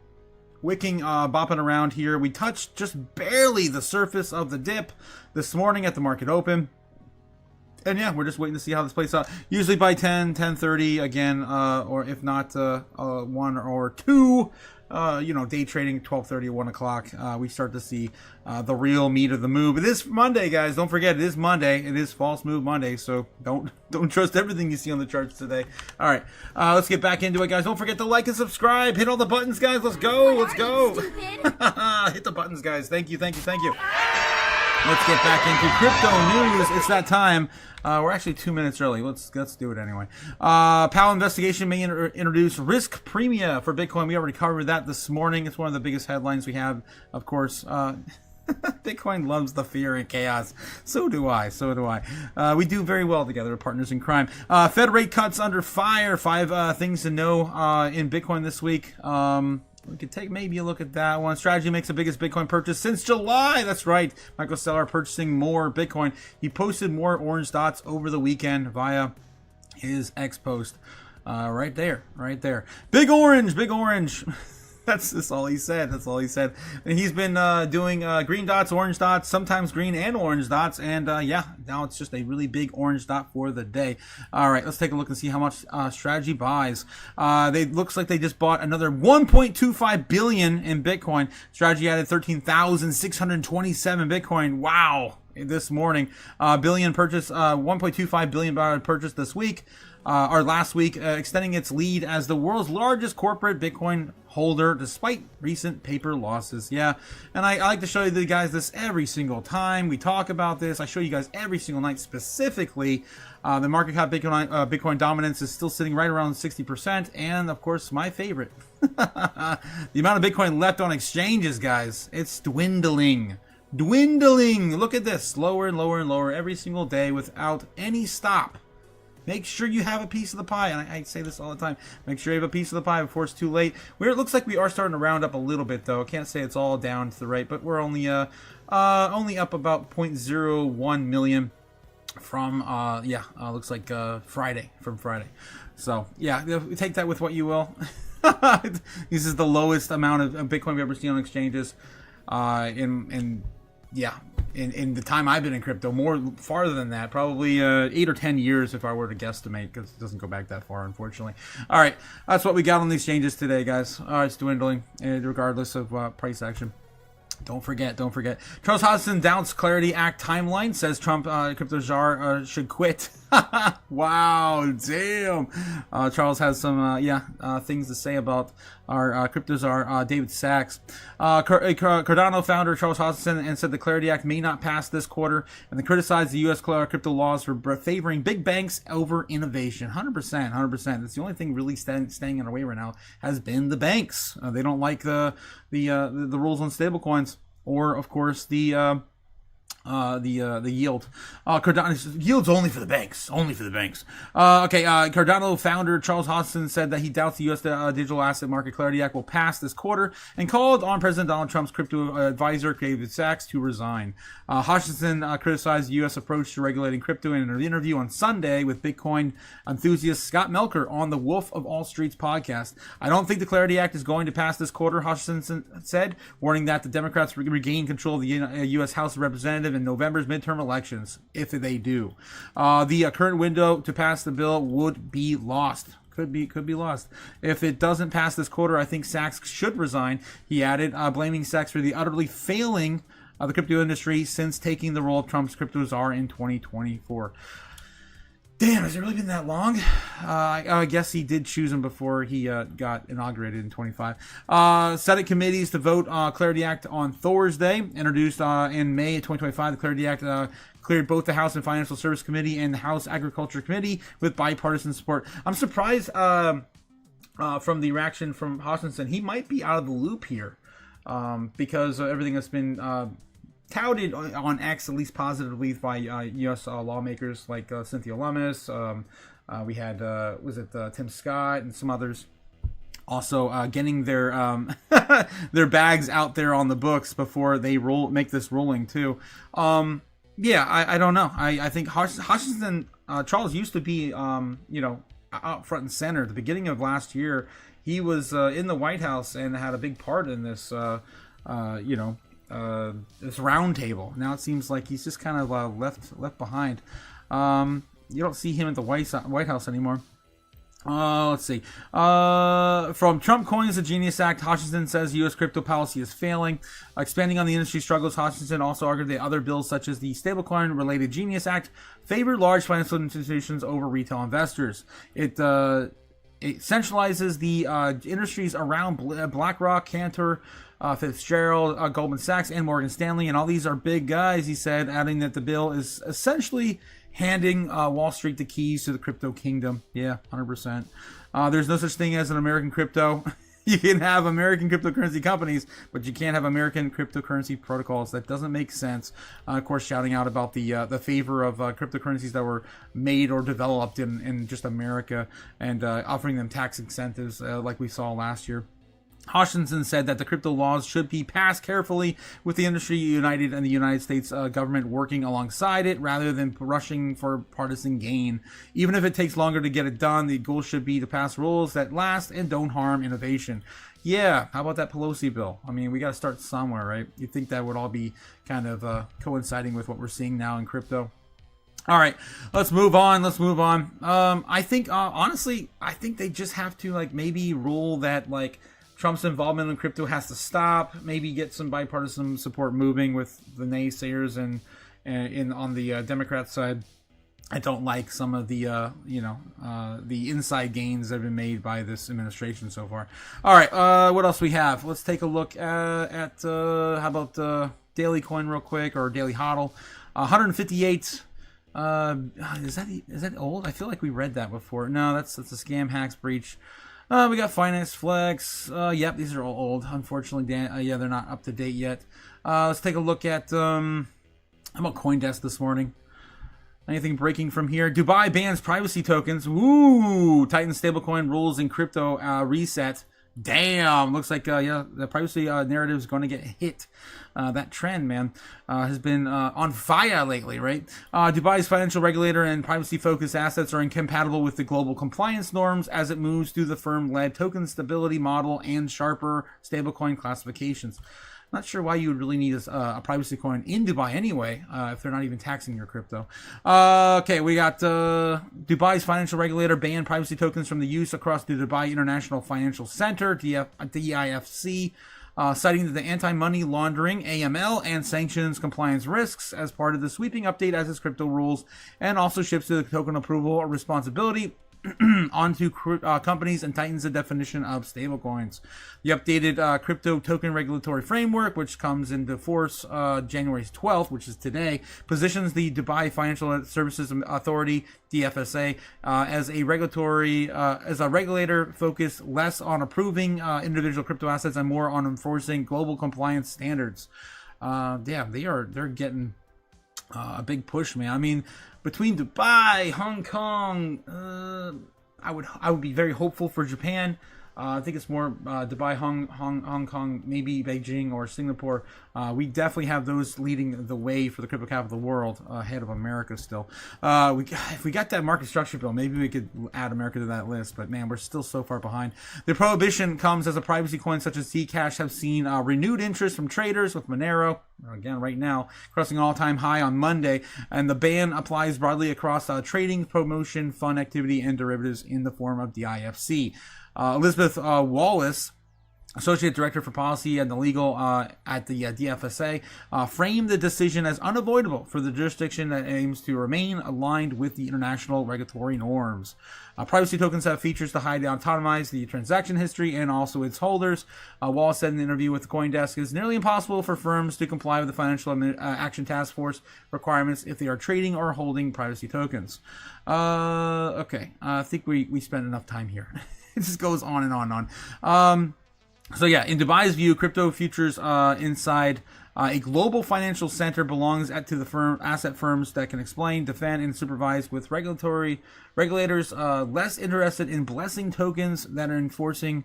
Wicking, bopping around here. We touched just barely the surface of the dip this morning at the market open. And yeah, we're just waiting to see how this plays out. Usually by 10:30 again, or if not 1 or 2. Day trading 12:30 or 1 o'clock. We start to see the real meat of the move. It is Monday, guys. Don't forget, it is Monday. It is False Move Monday, so don't trust everything you see on the charts today. All right, let's get back into it, guys. Don't forget to like and subscribe. Hit all the buttons, guys. Let's go. Let's go. Hit the buttons, guys. Thank you. Let's get back into crypto news. It's that time. We're actually 2 minutes early. Let's do it anyway. Powell investigation may introduce risk premia for Bitcoin. We already covered that this morning. It's one of the biggest headlines we have, of course. Bitcoin loves the fear and chaos. So do I. We do very well together. We're partners in crime. Fed rate cuts under fire. 5 things to know in Bitcoin this week. We could take maybe a look at that one. Strategy makes the biggest Bitcoin purchase since July. That's right. Michael Saylor purchasing more Bitcoin. He posted more orange dots over the weekend via his X post. Right there. Big orange. That's all he said. That's all he said. And he's been doing green dots, orange dots, sometimes green and orange dots. And yeah, now it's just a really big orange dot for the day. All right, let's take a look and see how much Strategy buys. They looks like they just bought another 1.25 billion in Bitcoin. Strategy added 13,627 Bitcoin. Wow. This morning, billion purchase, 1.25 billion purchase this week. Or last week, extending its lead as the world's largest corporate Bitcoin holder despite recent paper losses. Yeah, and I like to show you guys this every single time we talk about this. I show you guys every single night specifically. The market cap Bitcoin dominance is still sitting right around 60%, and of course my favorite, the amount of Bitcoin left on exchanges, guys, it's dwindling. Look at this, lower and lower and lower every single day without any stop. Make sure you have a piece of the pie, and I say this all the time. Make sure you have a piece of the pie before it's too late. It looks like we are starting to round up a little bit, though. I can't say it's all down to the right, but we're only up about 0.01 million from looks like Friday. So yeah, take that with what you will. This is the lowest amount of Bitcoin we've ever seen on exchanges in the time I've been in crypto. Farther than that, probably 8 or 10 years if I were to guesstimate, because it doesn't go back that far, unfortunately. All right, that's what we got on these exchanges today, guys. It's dwindling, regardless of price action. Don't forget. Charles Hodgson doubts Clarity Act timeline, says Trump crypto czar should quit. Wow, damn. Charles has some things to say about our crypto czar, David Sachs. Cardano founder Charles Hodgson and said the Clarity Act may not pass this quarter, and they criticized the U.S. crypto laws for favoring big banks over innovation. 100%. That's the only thing really staying in our way right now has been the banks. They don't like the rules on stablecoins, or of course the yield. Cardano yield's only for the banks. Cardano founder Charles Hodgson said that he doubts the U.S. Digital Asset Market Clarity Act will pass this quarter, and called on President Donald Trump's crypto advisor David Sachs to resign. Hodgson criticized the U.S. approach to regulating crypto in an interview on Sunday with Bitcoin enthusiast Scott Melker on the Wolf of All Streets podcast. I don't think the Clarity Act is going to pass this quarter, Hodgson said, warning that the Democrats regain control of the U.S. House of Representatives in November's midterm elections, if they do. The current window to pass the bill would be lost. Could be lost. If it doesn't pass this quarter, I think Sachs should resign, he added, blaming Sachs for the utterly failing of the crypto industry since taking the role of Trump's crypto czar in 2024. Damn, has it really been that long? I guess he did choose him before he got inaugurated in 25. Senate committees to vote Clarity Act on Thursday. Introduced in May of 2025, the Clarity Act cleared both the House and Financial Service Committee and the House Agriculture Committee with bipartisan support. I'm surprised from the reaction from Hutchinson. He might be out of the loop here because everything that's been touted on X, at least positively, by U.S. lawmakers like Cynthia Lummis. We had Tim Scott and some others also getting their their bags out there on the books before they make this ruling too. I don't know. I think Hutchinson, Charles used to be out front and center at the beginning of last year. He was in the White House and had a big part in this this round table. Now it seems like he's just kind of left behind. You don't see him at the White House anymore. Let's see. From Trump coins the Genius Act, Hutchinson says U.S. crypto policy is failing. Expanding on the industry struggles, Hutchinson also argued that other bills such as the stablecoin-related Genius Act favor large financial institutions over retail investors. It centralizes the industries around BlackRock, Cantor, Fitzgerald, Goldman Sachs, and Morgan Stanley, and all these are big guys, he said, adding that the bill is essentially handing Wall Street the keys to the crypto kingdom. Yeah, 100%. There's no such thing as an American crypto. You can have American cryptocurrency companies, but you can't have American cryptocurrency protocols. That doesn't make sense. Of course, shouting out about the favor of cryptocurrencies that were made or developed in just America, and offering them tax incentives like we saw last year. Hutchinson said that the crypto laws should be passed carefully, with the industry united and the United States government working alongside it rather than rushing for partisan gain. Even if it takes longer to get it done, the goal should be to pass rules that last and don't harm innovation. Yeah, how about that Pelosi bill? I mean, we got to start somewhere, right? You'd think that would all be kind of coinciding with what we're seeing now in crypto. All right, let's move on. I think, honestly, I think they just have to, like, maybe rule that, like, Trump's involvement in crypto has to stop. Maybe get some bipartisan support moving with the naysayers and on the Democrat side. I don't like some of the, the inside gains that have been made by this administration so far. All right, what else we have? Let's take a look at how about Daily Coin real quick, or Daily HODL. 158. Is that old? I feel like we read that before. No, that's a scam, hacks, breach. We got Finance Flex. Yep, these are all old. Unfortunately, they're not up to date yet. Let's take a look at how about CoinDesk this morning. Anything breaking from here? Dubai bans privacy tokens. Ooh, Titan stablecoin rules in crypto reset. Damn, looks like the privacy narrative is going to get hit. That trend, man, has been on fire lately, right? Dubai's financial regulator and privacy-focused assets are incompatible with the global compliance norms as it moves through the firm-led token stability model and sharper stablecoin classifications. Not sure why you would really need a privacy coin in Dubai anyway, if they're not even taxing your crypto. Okay, we got Dubai's financial regulator banned privacy tokens from the use across the Dubai International Financial Center, DIFC, citing the anti-money laundering, AML, and sanctions compliance risks as part of the sweeping update as its crypto rules, and also shifts to the token approval responsibility onto companies and tightens the definition of stablecoins. The updated crypto token regulatory framework, which comes into force January 12th, which is today, positions the Dubai Financial Services Authority (DFSA) as a regulator focused less on approving individual crypto assets and more on enforcing global compliance standards. They're getting a big push, man. I mean, between Dubai, Hong Kong, I would be very hopeful for Japan. I think it's more Dubai, Hong Kong, maybe Beijing or Singapore. We definitely have those leading the way for the crypto capital of the world ahead of America still. If we got that market structure bill, maybe we could add America to that list. But man, we're still so far behind. The prohibition comes as a privacy coin such as Zcash have seen renewed interest from traders, with Monero, again right now, crossing all-time high on Monday. And the ban applies broadly across trading, promotion, fund activity, and derivatives in the form of DIFC. Elizabeth Wallace, Associate Director for Policy and the Legal at the DFSA, framed the decision as unavoidable for the jurisdiction that aims to remain aligned with the international regulatory norms. Privacy tokens have features to hide and autonomize the transaction history and also its holders. Wallace said in an interview with the CoinDesk, it's nearly impossible for firms to comply with the Financial Action Task Force requirements if they are trading or holding privacy tokens. Okay, I think we spent enough time here. It just goes on and on and on. So yeah, in Dubai's view, crypto futures inside a global financial center belongs to the asset firms that can explain, defend, and supervise, with regulators less interested in blessing tokens than enforcing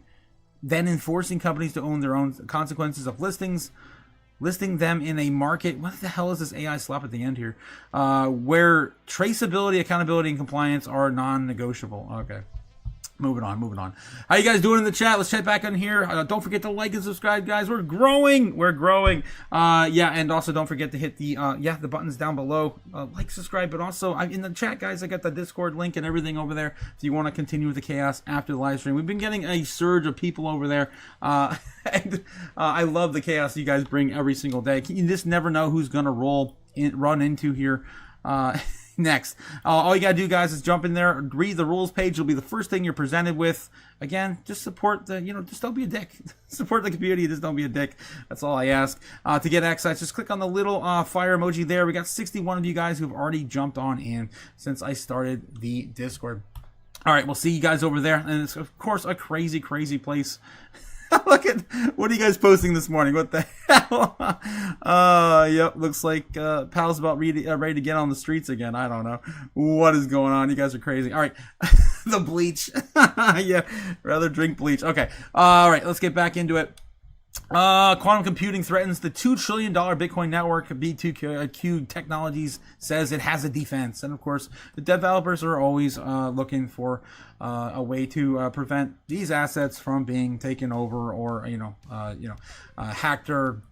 companies to own their own consequences of listing them in a market. What the hell is this AI slap at the end here? Where traceability, accountability, and compliance are non-negotiable. Okay. Moving on. How you guys doing in the chat? Let's chat back on here. Don't forget to like and subscribe, guys. We're growing. And also don't forget to hit the buttons down below. Like, subscribe, but also in the chat, guys, I got the Discord link and everything over there if you want to continue with the chaos after the live stream. We've been getting a surge of people over there. And I love the chaos you guys bring every single day. You just never know who's going to run into here. Next, all you gotta do, guys, is jump in there, read the rules page. It'll be the first thing you're presented with. Again, just support just don't be a dick. Support the community, just don't be a dick. That's all I ask. To get access, just click on the little fire emoji there. We got 61 of you guys who've already jumped on in since I started the Discord. All right, we'll see you guys over there. And it's, of course, a crazy, crazy place. Look at, what are you guys posting this morning? What the hell? Yep, looks like Pal's about ready to get on the streets again. I don't know what is going on. You guys are crazy. All right, the bleach. Yeah, rather drink bleach. Okay, all right, let's get back into it. Quantum computing threatens the $2 trillion Bitcoin network. B2Q Technologies says it has a defense. And of course, the developers are always looking for a way to prevent these assets from being taken over or, hacked or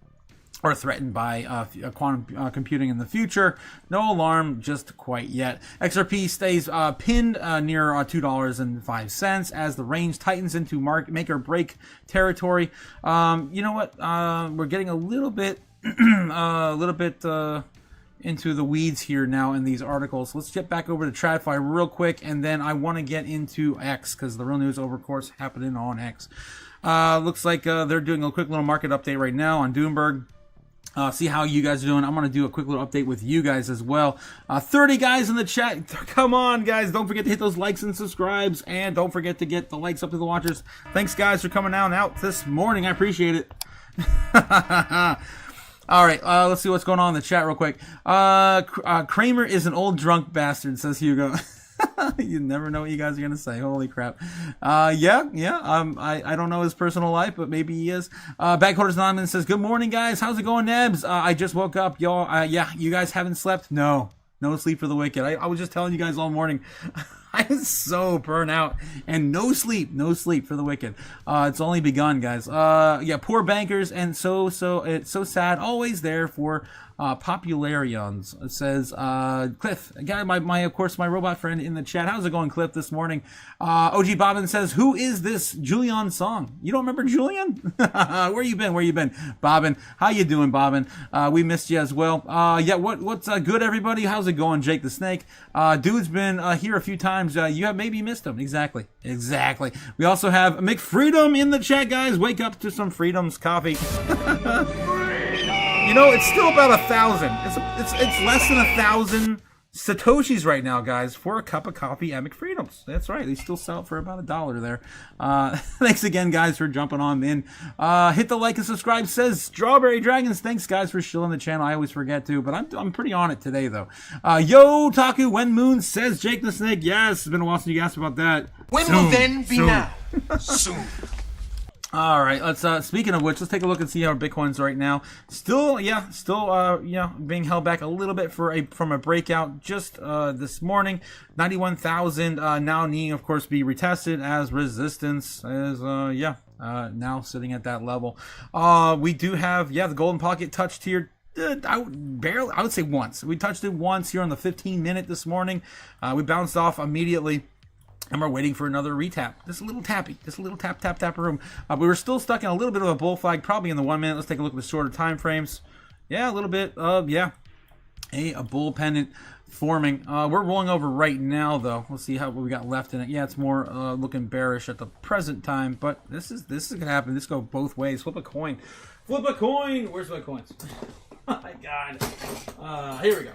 threatened by quantum computing in the future. No alarm just quite yet. XRP stays pinned near $2.05 as the range tightens into make or break territory. You know what? We're getting a little bit, into the weeds here now in these articles. Let's get back over to TradFi real quick, and then I want to get into X because the real news, of course, happening on X. Looks like they're doing a quick little market update right now on Doomberg. See how you guys are doing. I'm going to do a quick little update with you guys as well. 30 guys in the chat. Come on, guys. Don't forget to hit those likes and subscribes. And don't forget to get the likes up to the watchers. Thanks, guys, for coming out this morning. I appreciate it. All right, let's see what's going on in the chat real quick. Kramer is an old drunk bastard, says Hugo. You never know what you guys are gonna say. Holy crap. I don't know his personal life, but maybe he is. Backholders Anonymous says, good morning, guys. How's it going, Nebs? I just woke up, y'all. You guys haven't slept? No sleep for the wicked. I was just telling you guys all morning. I was so burnt out, and no sleep for the wicked. It's only begun, guys. Poor bankers, and so it's so sad. Always there for popularians. It says Cliff, again, my robot friend in the chat. How's it going, Cliff, this morning? OG Bobbin says, who is this Julian Song? You don't remember Julian? Where you been Bobbin? How you doing, Bobbin? We missed you as well. What's good, everybody? How's it going, Jake the Snake? Dude's been here a few times. You have maybe missed him. Exactly. We also have McFreedom in the chat, guys. Wake up to some Freedom's coffee. It's still about 1,000. It's less than 1,000 Satoshis right now, guys, for a cup of coffee at McFreedom's. That's right. They still sell it for about $1 there. Thanks again, guys, for jumping on in. Hit the like and subscribe, says Strawberry Dragons. Thanks, guys, for shilling the channel. I always forget to, but I'm pretty on it today, though. Yo, Taku, when moon, says Jake the Snake. Yes, it's been a while since you asked about that. When will then be now? Soon. All right, let's speaking of which, let's take a look and see how Bitcoin's right now. Still being held back a little bit from a breakout just this morning. 91,000 now needing, of course, be retested as resistance is now sitting at that level. We do have the golden pocket touched here. I would say once. We touched it once here on the 15-minute this morning. We bounced off immediately. And we're waiting for another retap. Just a little tap room. We were still stuck in a little bit of a bull flag, probably in the 1 minute. Let's take a look at the shorter time frames. Yeah, a little bit of, a bull pennant forming. We're rolling over right now, though. Let's see what we got left in it. Yeah, it's more looking bearish at the present time, but this is gonna happen. This go both ways. Flip a coin. Where's my coins? Oh my God. Here we go.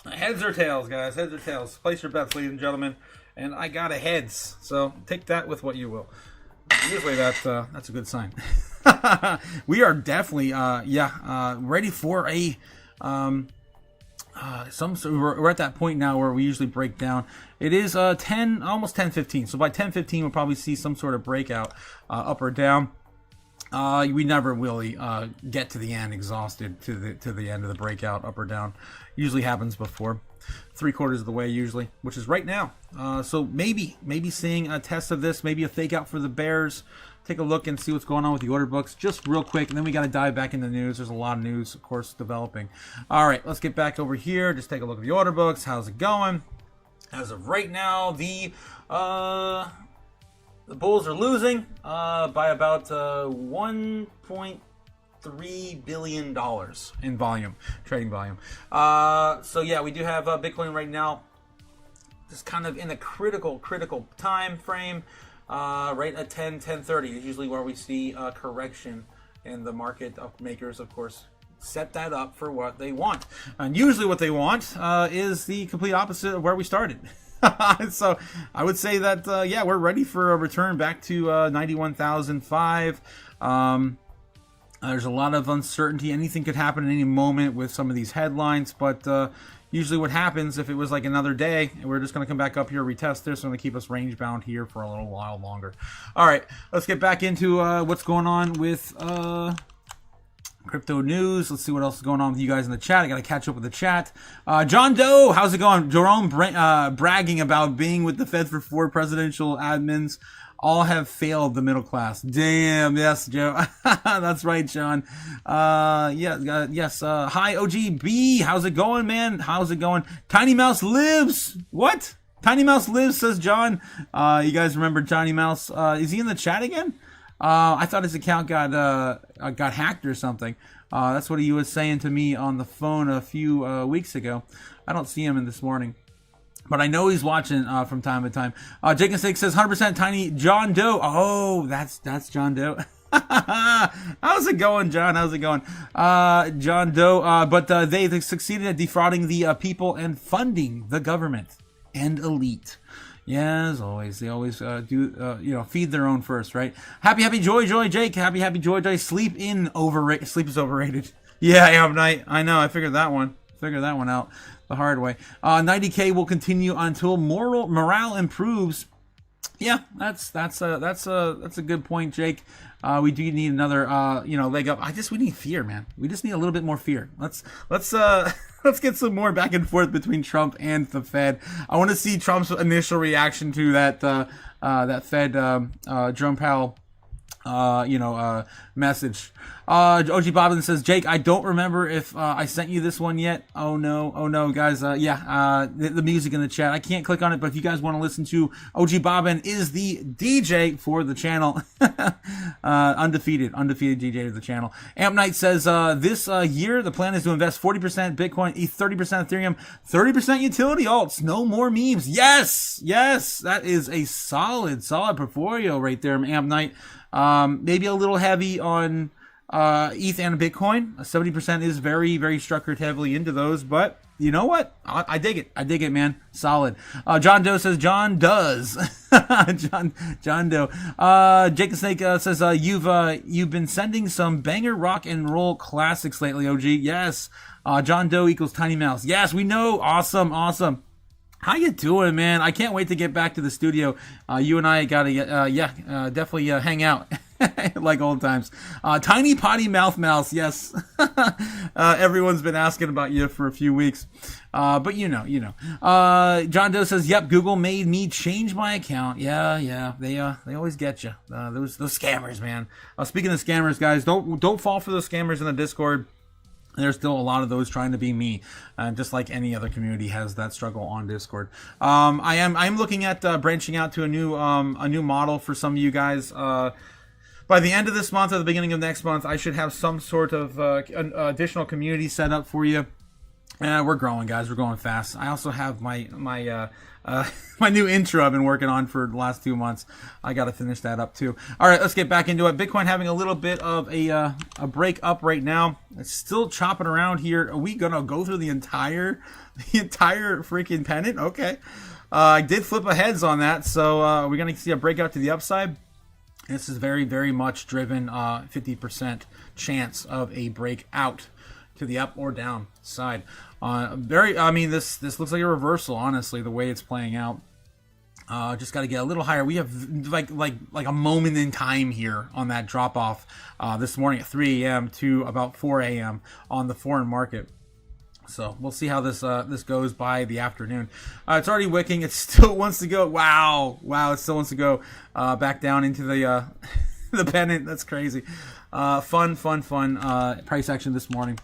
Heads or tails, guys. Heads or tails. Place your bets, ladies and gentlemen. And I got a heads, so take that with what you will. Usually that's a good sign. We are definitely ready for a we're at that point now where we usually break down. It is almost 10:15. So by 10:15 we'll probably see some sort of breakout up or down. We never really get to the end exhausted to the end of the breakout up or down. Usually happens before 3/4 of the way usually, which is right now. So maybe seeing a test of this, maybe a fake out for the bears. Take a look and see what's going on with the order books just real quick, and then we got to dive back into the news. There's a lot of news, of course, developing. All right, let's get back over here. Just take a look at the order books. How's it going? As of right now, the bulls are losing by about $1.3 billion in volume, trading volume. So yeah, we do have Bitcoin right now just kind of in a critical time frame, right at 10:30 is usually where we see a correction in the market. Makers, of course, set that up for what they want, and usually what they want is the complete opposite of where we started. So I would say that we're ready for a return back to 91,005. There's a lot of uncertainty. Anything could happen at any moment with some of these headlines, but usually what happens if it was like another day, we're just going to come back up here, retest this, and going to keep us range bound here for a little while longer. All right, let's get back into what's going on with crypto news. Let's see what else is going on with you guys in the chat. I got to catch up with the chat. John Doe, how's it going? Jerome bragging about being with the Fed for 4 presidential admins. All have failed the middle class. Damn, yes, Joe. That's right, John. Yes. Hi, OGB. How's it going, man? How's it going? Tiny Mouse lives. What? Tiny Mouse lives, says John. You guys remember Tiny Mouse? Is he in the chat again? I thought his account got hacked or something. That's what he was saying to me on the phone a few weeks ago. I don't see him in this morning. But I know he's watching from time to time. Jake and Snake says 100% Tiny John Doe. Oh, that's John Doe. How's it going, John? How's it going? John Doe. But they succeeded at defrauding the people and funding the government and elite. Yeah, as always, they always feed their own first, right? Happy joy, Jake. Happy joy. Sleep is overrated. Yeah, Am Night. I know. I figured that one out the hard way. 90K will continue until morale improves. Yeah, that's a good point, Jake. We do need another leg up. We need fear, man. We just need a little bit more fear. Let's get some more back and forth between Trump and the Fed. I want to see Trump's initial reaction to that Fed Jerome Powell message. OG Bobbin says, Jake, I don't remember if I sent you this one yet. Oh no, guys. The music in the chat. I can't click on it, but if you guys want to listen to OG Bobbin is the DJ for the channel. undefeated DJ of the channel. Amp Knight says, this year the plan is to invest 40% Bitcoin, 30% Ethereum, 30% utility alts. No more memes. Yes, that is a solid portfolio right there, Amp Knight. Maybe a little heavy on ETH and Bitcoin. 70% is very, very structured heavily into those, but you know what? I dig it, man. Solid. John Doe says John does. John Doe. Jake the Snake says you've been sending some banger rock and roll classics lately, OG. Yes. John Doe equals Tiny Mouse. Yes, we know. Awesome. How you doing, man? I can't wait to get back to the studio. You and I gotta definitely hang out like old times. Tiny Potty Mouth Mouse, yes. Everyone's been asking about you for a few weeks, but you know. John Doe says, "Yep, Google made me change my account." Yeah, they always get you. Those scammers, man. Speaking of scammers, guys, don't fall for those scammers in the Discord. There's still a lot of those trying to be me, just like any other community has that struggle on Discord. I'm looking at branching out to a new model for some of you guys. By the end of this month or the beginning of next month, I should have some sort of additional community set up for you. We're growing, guys. We're going fast. I also have my new intro I've been working on for the last 2 months. I got to finish that up too. All right, let's get back into it. Bitcoin having a little bit of a break up right now. It's still chopping around here. Are we gonna go through the entire freaking pennant? Okay. I did flip a heads on that, so we're gonna see a breakout to the upside. This is very, very much driven 50% chance of a breakout to the up or down side. This looks like a reversal, honestly, the way it's playing out. Just got to get a little higher. We have like a moment in time here on that drop off this morning at 3 a.m. to about 4 a.m. on the foreign market. So we'll see how this goes by the afternoon. It's already wicking. It still wants to go. Wow. It still wants to go back down into the the pennant. That's crazy. Fun price action this morning.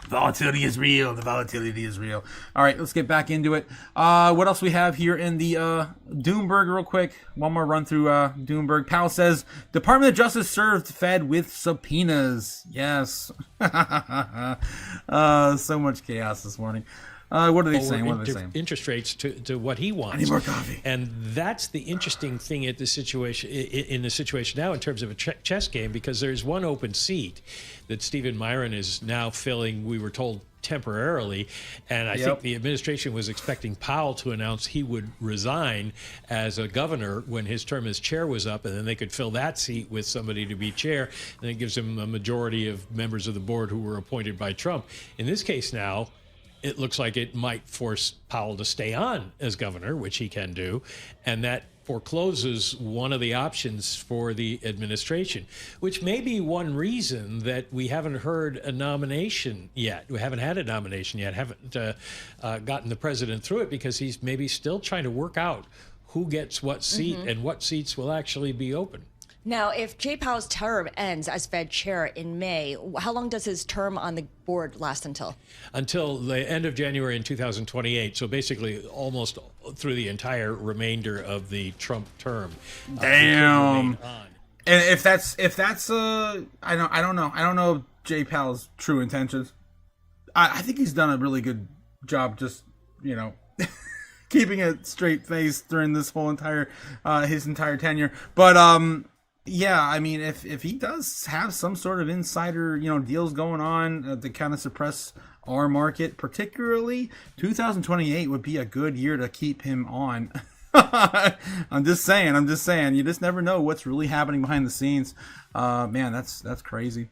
Volatility is real. The volatility is real. All right, let's get back into it. What else we have here in the Doomberg real quick? One more run through Doomberg. Powell says, Department of Justice served Fed with subpoenas. Yes. So much chaos this morning. What are they saying? Interest rates to what he wants. I need more coffee. And that's the interesting thing in the situation now in terms of a chess game, because there's one open seat that Stephen Myron is now filling. We were told temporarily. And I think the administration was expecting Powell to announce he would resign as a governor when his term as chair was up, and then they could fill that seat with somebody to be chair, and it gives him a majority of members of the board who were appointed by Trump. In this case now, it looks like it might force Powell to stay on as governor, which he can do, and that forecloses one of the options for the administration, which may be one reason that we haven't heard a nomination yet. We haven't had a nomination yet, haven't gotten the president through it, because he's maybe still trying to work out who gets what seat and what seats will actually be open. Now, if Jay Powell's term ends as Fed chair in May, how long does his term on the board last until? Until the end of January in 2028. So basically almost through the entire remainder of the Trump term. Damn. And if that's I don't know Jay Powell's true intentions. I think he's done a really good job just, keeping a straight face during this whole his entire tenure. But yeah, I mean, if he does have some sort of insider, deals going on to kind of suppress our market, particularly 2028 would be a good year to keep him on. I'm just saying. You just never know what's really happening behind the scenes. Man, that's crazy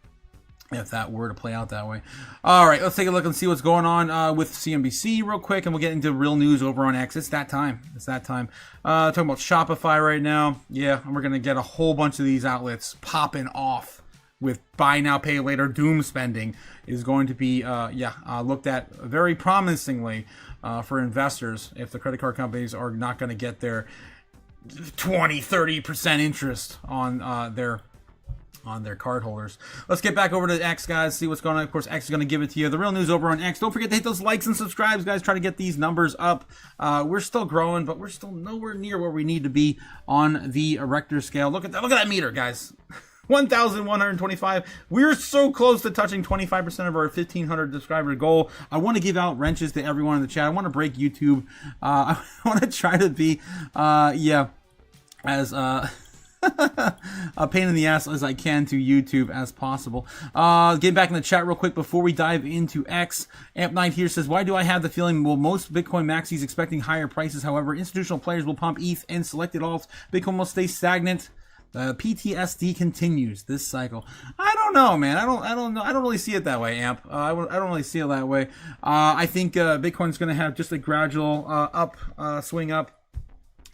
if that were to play out that way. All right, let's take a look and see what's going on with CNBC real quick, and we'll get into real news over on X. It's that time. Talking about Shopify right now. Yeah, and we're going to get a whole bunch of these outlets popping off with buy now, pay later doom spending is going to be, looked at very promisingly for investors if the credit card companies are not going to get their 20-30% interest on their card holders. Let's get back over to X, guys, see what's going on. Of course, X is going to give it to you. The real news over on X. Don't forget to hit those likes and subscribes, guys. Try to get these numbers up. We're still growing, but we're still nowhere near where we need to be on the Richter scale. Look at that meter, guys. 1,125. We're so close to touching 25% of our 1,500 subscriber goal. I want to give out wrenches to everyone in the chat. I want to break YouTube. I want to try to be, as a pain in the ass as I can to YouTube as possible. Getting back in the chat real quick before we dive into X. Amp Knight here says, why do I have the feeling, well, most Bitcoin maxis expecting higher prices. However, institutional players will pump ETH and selected alts. Bitcoin will stay stagnant. PTSD continues this cycle. I don't know, man. I don't know. I don't really see it that way, Amp. I don't really see it that way. I think Bitcoin's going to have just a gradual swing up.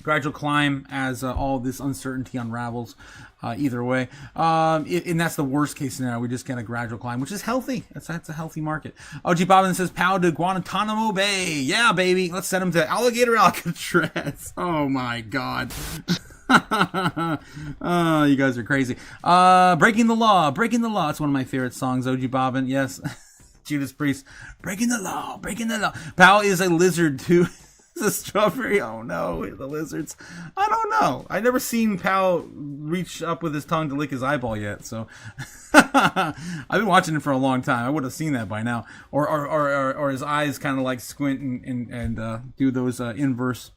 Gradual climb as all this uncertainty unravels either way. And that's the worst case scenario. We just get a gradual climb, which is healthy. That's a healthy market. OG Bobbin says, Powell to Guantanamo Bay. Yeah, baby. Let's send him to Alligator Alcatraz. Oh, my God. Oh, you guys are crazy. Breaking the Law. Breaking the Law. It's one of my favorite songs, OG Bobbin. Yes. Judas Priest. Breaking the Law. Breaking the Law. Powell is a lizard, too. The strawberry, oh no, the lizards. I don't know. I've never seen Powell reach up with his tongue to lick his eyeball yet, so I've been watching it for a long time. I would have seen that by now. Or his eyes kind of like squint and do those inverse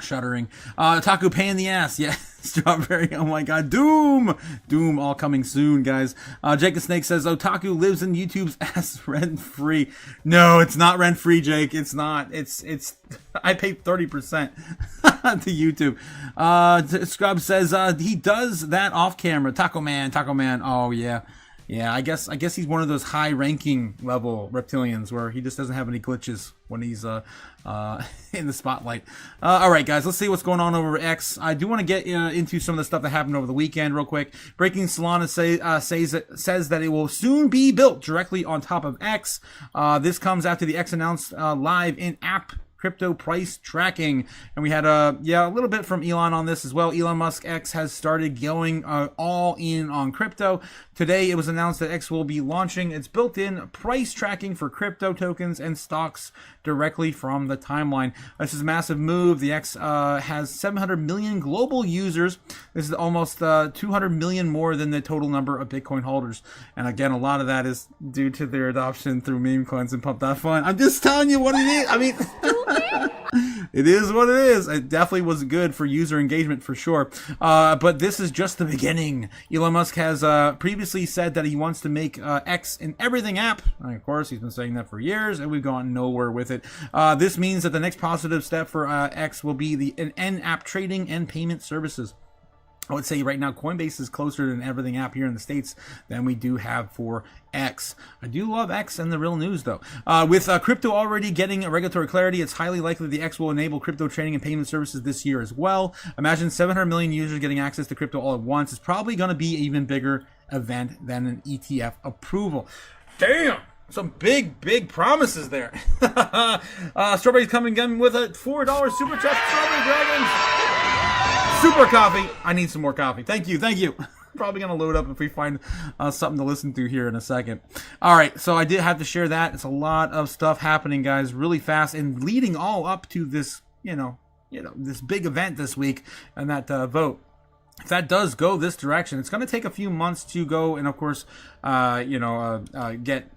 shuddering. Otaku pain in the ass. Yeah, strawberry. Oh my God. Doom all coming soon, guys. Jake the Snake says, Otaku lives in YouTube's ass rent free. No, it's not rent free, Jake. It's not. It's I pay 30% to YouTube. Scrub says, he does that off camera. Taco Man. Oh yeah. Yeah, I guess he's one of those high-ranking level reptilians where he just doesn't have any glitches when he's in the spotlight. All right, guys, let's see what's going on over X. I do want to get into some of the stuff that happened over the weekend real quick. Breaking Solana says that it will soon be built directly on top of X. This comes after the X announced live in-app crypto price tracking, and we had a little bit from Elon on this as well. Elon Musk X has started going all in on crypto. Today it was announced that X will be launching its built-in price tracking for crypto tokens and stocks directly from the timeline. This is a massive move. The X has 700 million global users. This is almost 200 million more than the total number of Bitcoin holders. And again, a lot of that is due to their adoption through meme coins and pump.fun. I'm just telling you what it is. I mean, It is what it is. It definitely was good for user engagement for sure. But this is just the beginning. Elon Musk has previously said that he wants to make X an everything app. And of course, he's been saying that for years, and we've gone nowhere with it. This means that the next positive step for X will be an in-app trading and payment services. I would say right now Coinbase is closer to an everything app here in the States than we do have for X. I do love X and the real news though. With crypto already getting regulatory clarity, it's highly likely the X will enable crypto trading and payment services this year as well. Imagine 700 million users getting access to crypto all at once. It's probably going to be an even bigger event than an ETF approval. Damn! Some big promises there. Strawberry's coming in with a $4 super chat. Strawberry Dragons! Super coffee. I need some more coffee. Thank you. Probably going to load up if we find something to listen to here in a second. All right, so I did have to share that. It's a lot of stuff happening, guys, really fast and leading all up to this, this big event this week and that vote. If that does go this direction, it's going to take a few months to go and, of course, get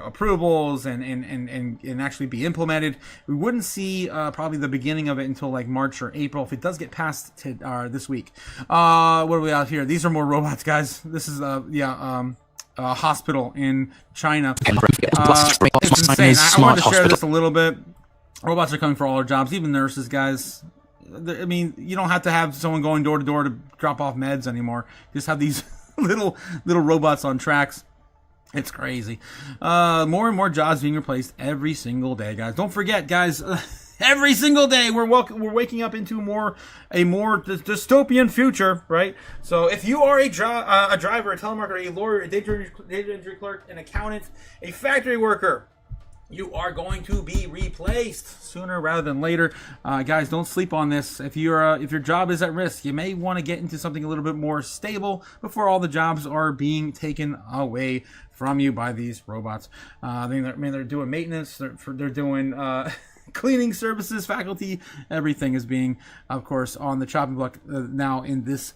approvals and actually be implemented. We wouldn't see probably the beginning of it until like March or April if it does get passed to this week. What do we have here? These are more robots, guys. This is a hospital in China. It's insane. I wanted to share this a little bit. Robots are coming for all our jobs, even nurses, guys. I mean, you don't have to have someone going door to door to drop off meds anymore. You just have these little robots on tracks. It's crazy. More and more jobs being replaced every single day, guys. Don't forget, guys. Every single day we're waking up into a more dystopian future, right? So if you are a driver, a telemarketer, a lawyer, a data entry clerk, an accountant, a factory worker, you are going to be replaced sooner rather than later. Guys, don't sleep on this. If your job is at risk, you may want to get into something a little bit more stable before all the jobs are being taken away from you by these robots. They're doing maintenance. They're doing cleaning services, faculty. Everything is being, of course, on the chopping block now in this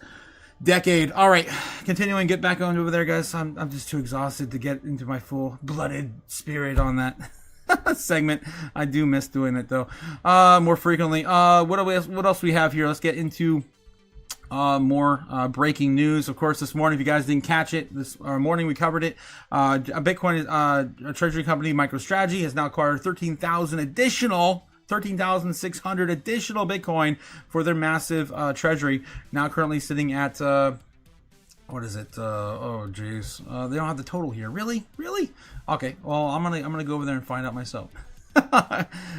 decade. All right, continuing, get back on over there, guys. I'm just too exhausted to get into my full-blooded spirit on that segment. I do miss doing it though more frequently. What else we have here? Let's get into more breaking news. Of course, this morning, if you guys didn't catch it, this morning we covered it. A Bitcoin a treasury company, MicroStrategy, has now acquired 13,600 additional Bitcoin for their massive treasury. Now currently sitting at what is it? Oh geez, they don't have the total here. Really? Okay. Well, I'm gonna go over there and find out myself.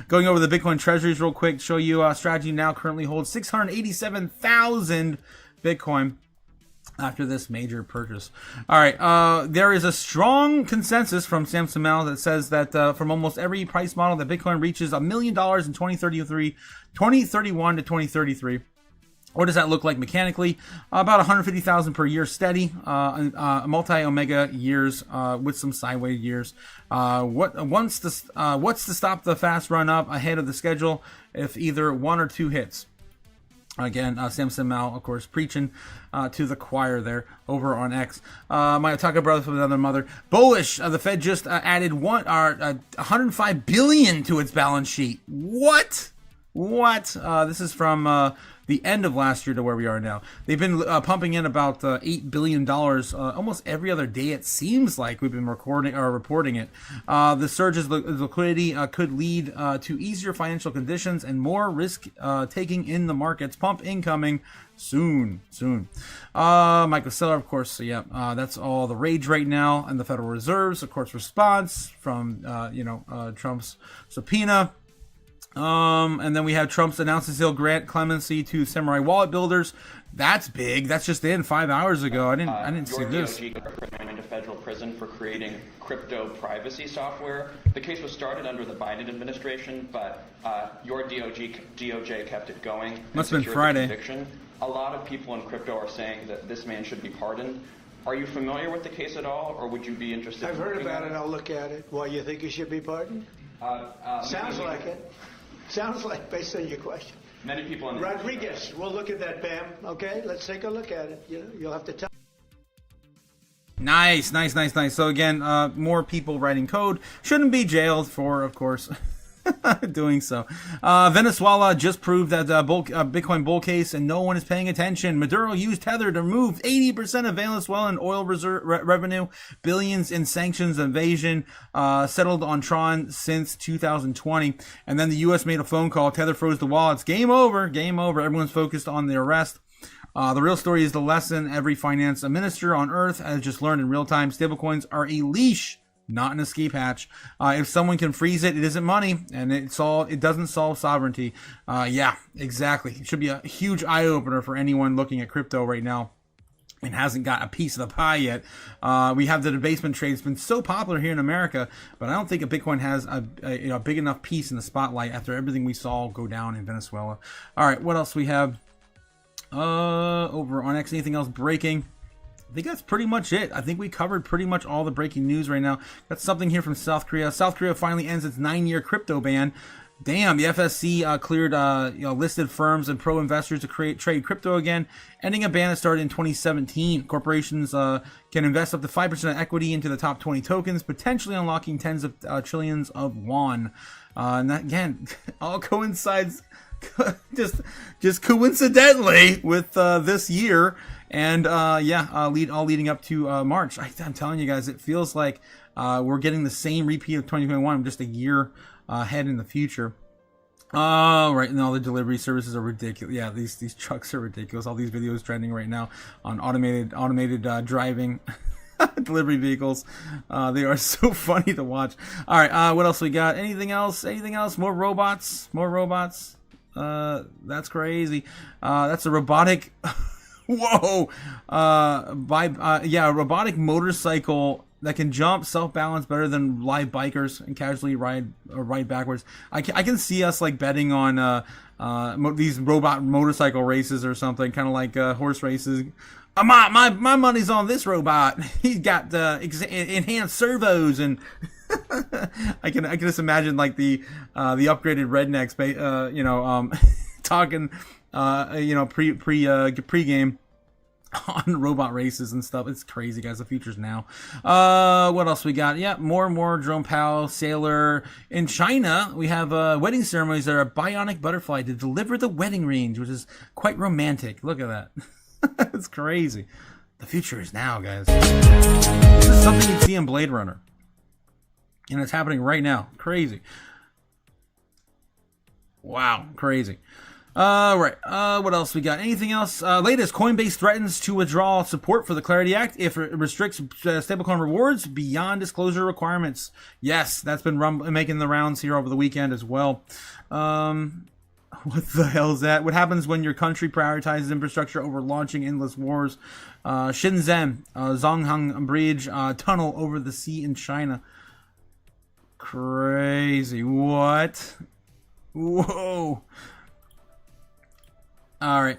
Going over the Bitcoin treasuries real quick, show you Strategy now currently holds 687,000 Bitcoin after this major purchase. All right, there is a strong consensus from Sam Samel that says that from almost every price model that Bitcoin reaches $1 million in 2031 to 2033. What does that look like mechanically? About 150,000 per year steady, multi-omega years with some sideways years. What's to stop the fast run up ahead of the schedule if either one or two hits? Again, Samson Mao, of course, preaching to the choir there over on X. My Otaku brother from another mother. Bullish. The Fed just added 105 billion to its balance sheet. What? This is from the end of last year to where we are now. They've been pumping in about $8 billion almost every other day. It seems like we've been reporting it. The surge in liquidity could lead to easier financial conditions and more risk taking in the markets. Pump incoming soon. Michael Saylor, of course. Yeah, that's all the rage right now. And the Federal Reserve's, of course, response from Trump's subpoena. And then we have Trump's announces he'll grant clemency to samurai wallet builders. That's big. That's just in 5 hours ago. I didn't see this. Your DOJ into federal prison for creating crypto privacy software. The case was started under the Biden administration, but your DOJ kept it going. Must have been Friday. Conviction. A lot of people in crypto are saying that this man should be pardoned. Are you familiar with the case at all, or would you be interested? I've heard about it. I'll look at it. Why, you think he should be pardoned? Sounds like it. Sounds like, based on your question. Many people in the Rodriguez, we'll look at that, Pam. Okay, let's take a look at it. You'll have to tell. Nice. So again, more people writing code shouldn't be jailed for, of course, doing so. Venezuela just proved that Bitcoin bull case, and no one is paying attention. Maduro used Tether to remove 80% of Venezuelan oil reserve revenue, billions in sanctions evasion, settled on Tron since 2020. And then the U.S. made a phone call. Tether froze the wallets. Game over. Game over. Everyone's focused on the arrest. The real story is the lesson every finance minister on earth has just learned in real time. Stablecoins are a leash, not an escape hatch. If someone can freeze it, it isn't money, and it doesn't solve sovereignty. Yeah, exactly. It should be a huge eye opener for anyone looking at crypto right now and hasn't got a piece of the pie yet. We have the debasement trade. It's been so popular here in America, but I don't think a Bitcoin has a big enough piece in the spotlight after everything we saw go down in Venezuela. All right, what else we have over on X? Anything else breaking? I think that's pretty much it. I think we covered pretty much all the breaking news right now. Got something here from South Korea. South Korea finally ends its 9-year crypto ban. Damn, the FSC cleared listed firms and pro investors to trade crypto again, ending a ban that started in 2017. Corporations can invest up to 5% of equity into the top 20 tokens, potentially unlocking tens of trillions of won. And that, again, all coincides just coincidentally with this year. And all leading up to March. I'm telling you guys, it feels like we're getting the same repeat of 2021, just a year ahead in the future. Right now, the delivery services are ridiculous. Yeah, these trucks are ridiculous. All these videos trending right now on automated driving delivery vehicles. They are so funny to watch. All right, what else we got? Anything else? More robots. That's crazy. That's a robotic. Whoa! Robotic motorcycle that can jump, self-balance better than live bikers and casually ride backwards. I can see us like betting on these robot motorcycle races or something, kind of like horse races. My money's on this robot. He's got enhanced servos, and I can just imagine like the upgraded rednecks, talking. Pre-game on robot races and stuff. It's crazy, guys. The future's now. What else we got? Yeah, more Jerome Powell, Sailor. In China, we have wedding ceremonies that are a bionic butterfly to deliver the wedding rings, which is quite romantic. Look at that. It's crazy. The future is now, guys. This is something you'd see in Blade Runner, and it's happening right now. Crazy. Wow, crazy. Right. What else we got? Anything else? Latest, Coinbase threatens to withdraw support for the Clarity Act if it restricts stablecoin rewards beyond disclosure requirements. Yes, that's been making the rounds here over the weekend as well. What the hell is that? What happens when your country prioritizes infrastructure over launching endless wars? Shenzhen, Zonghang Bridge, tunnel over the sea in China. Crazy. What? Whoa. All right.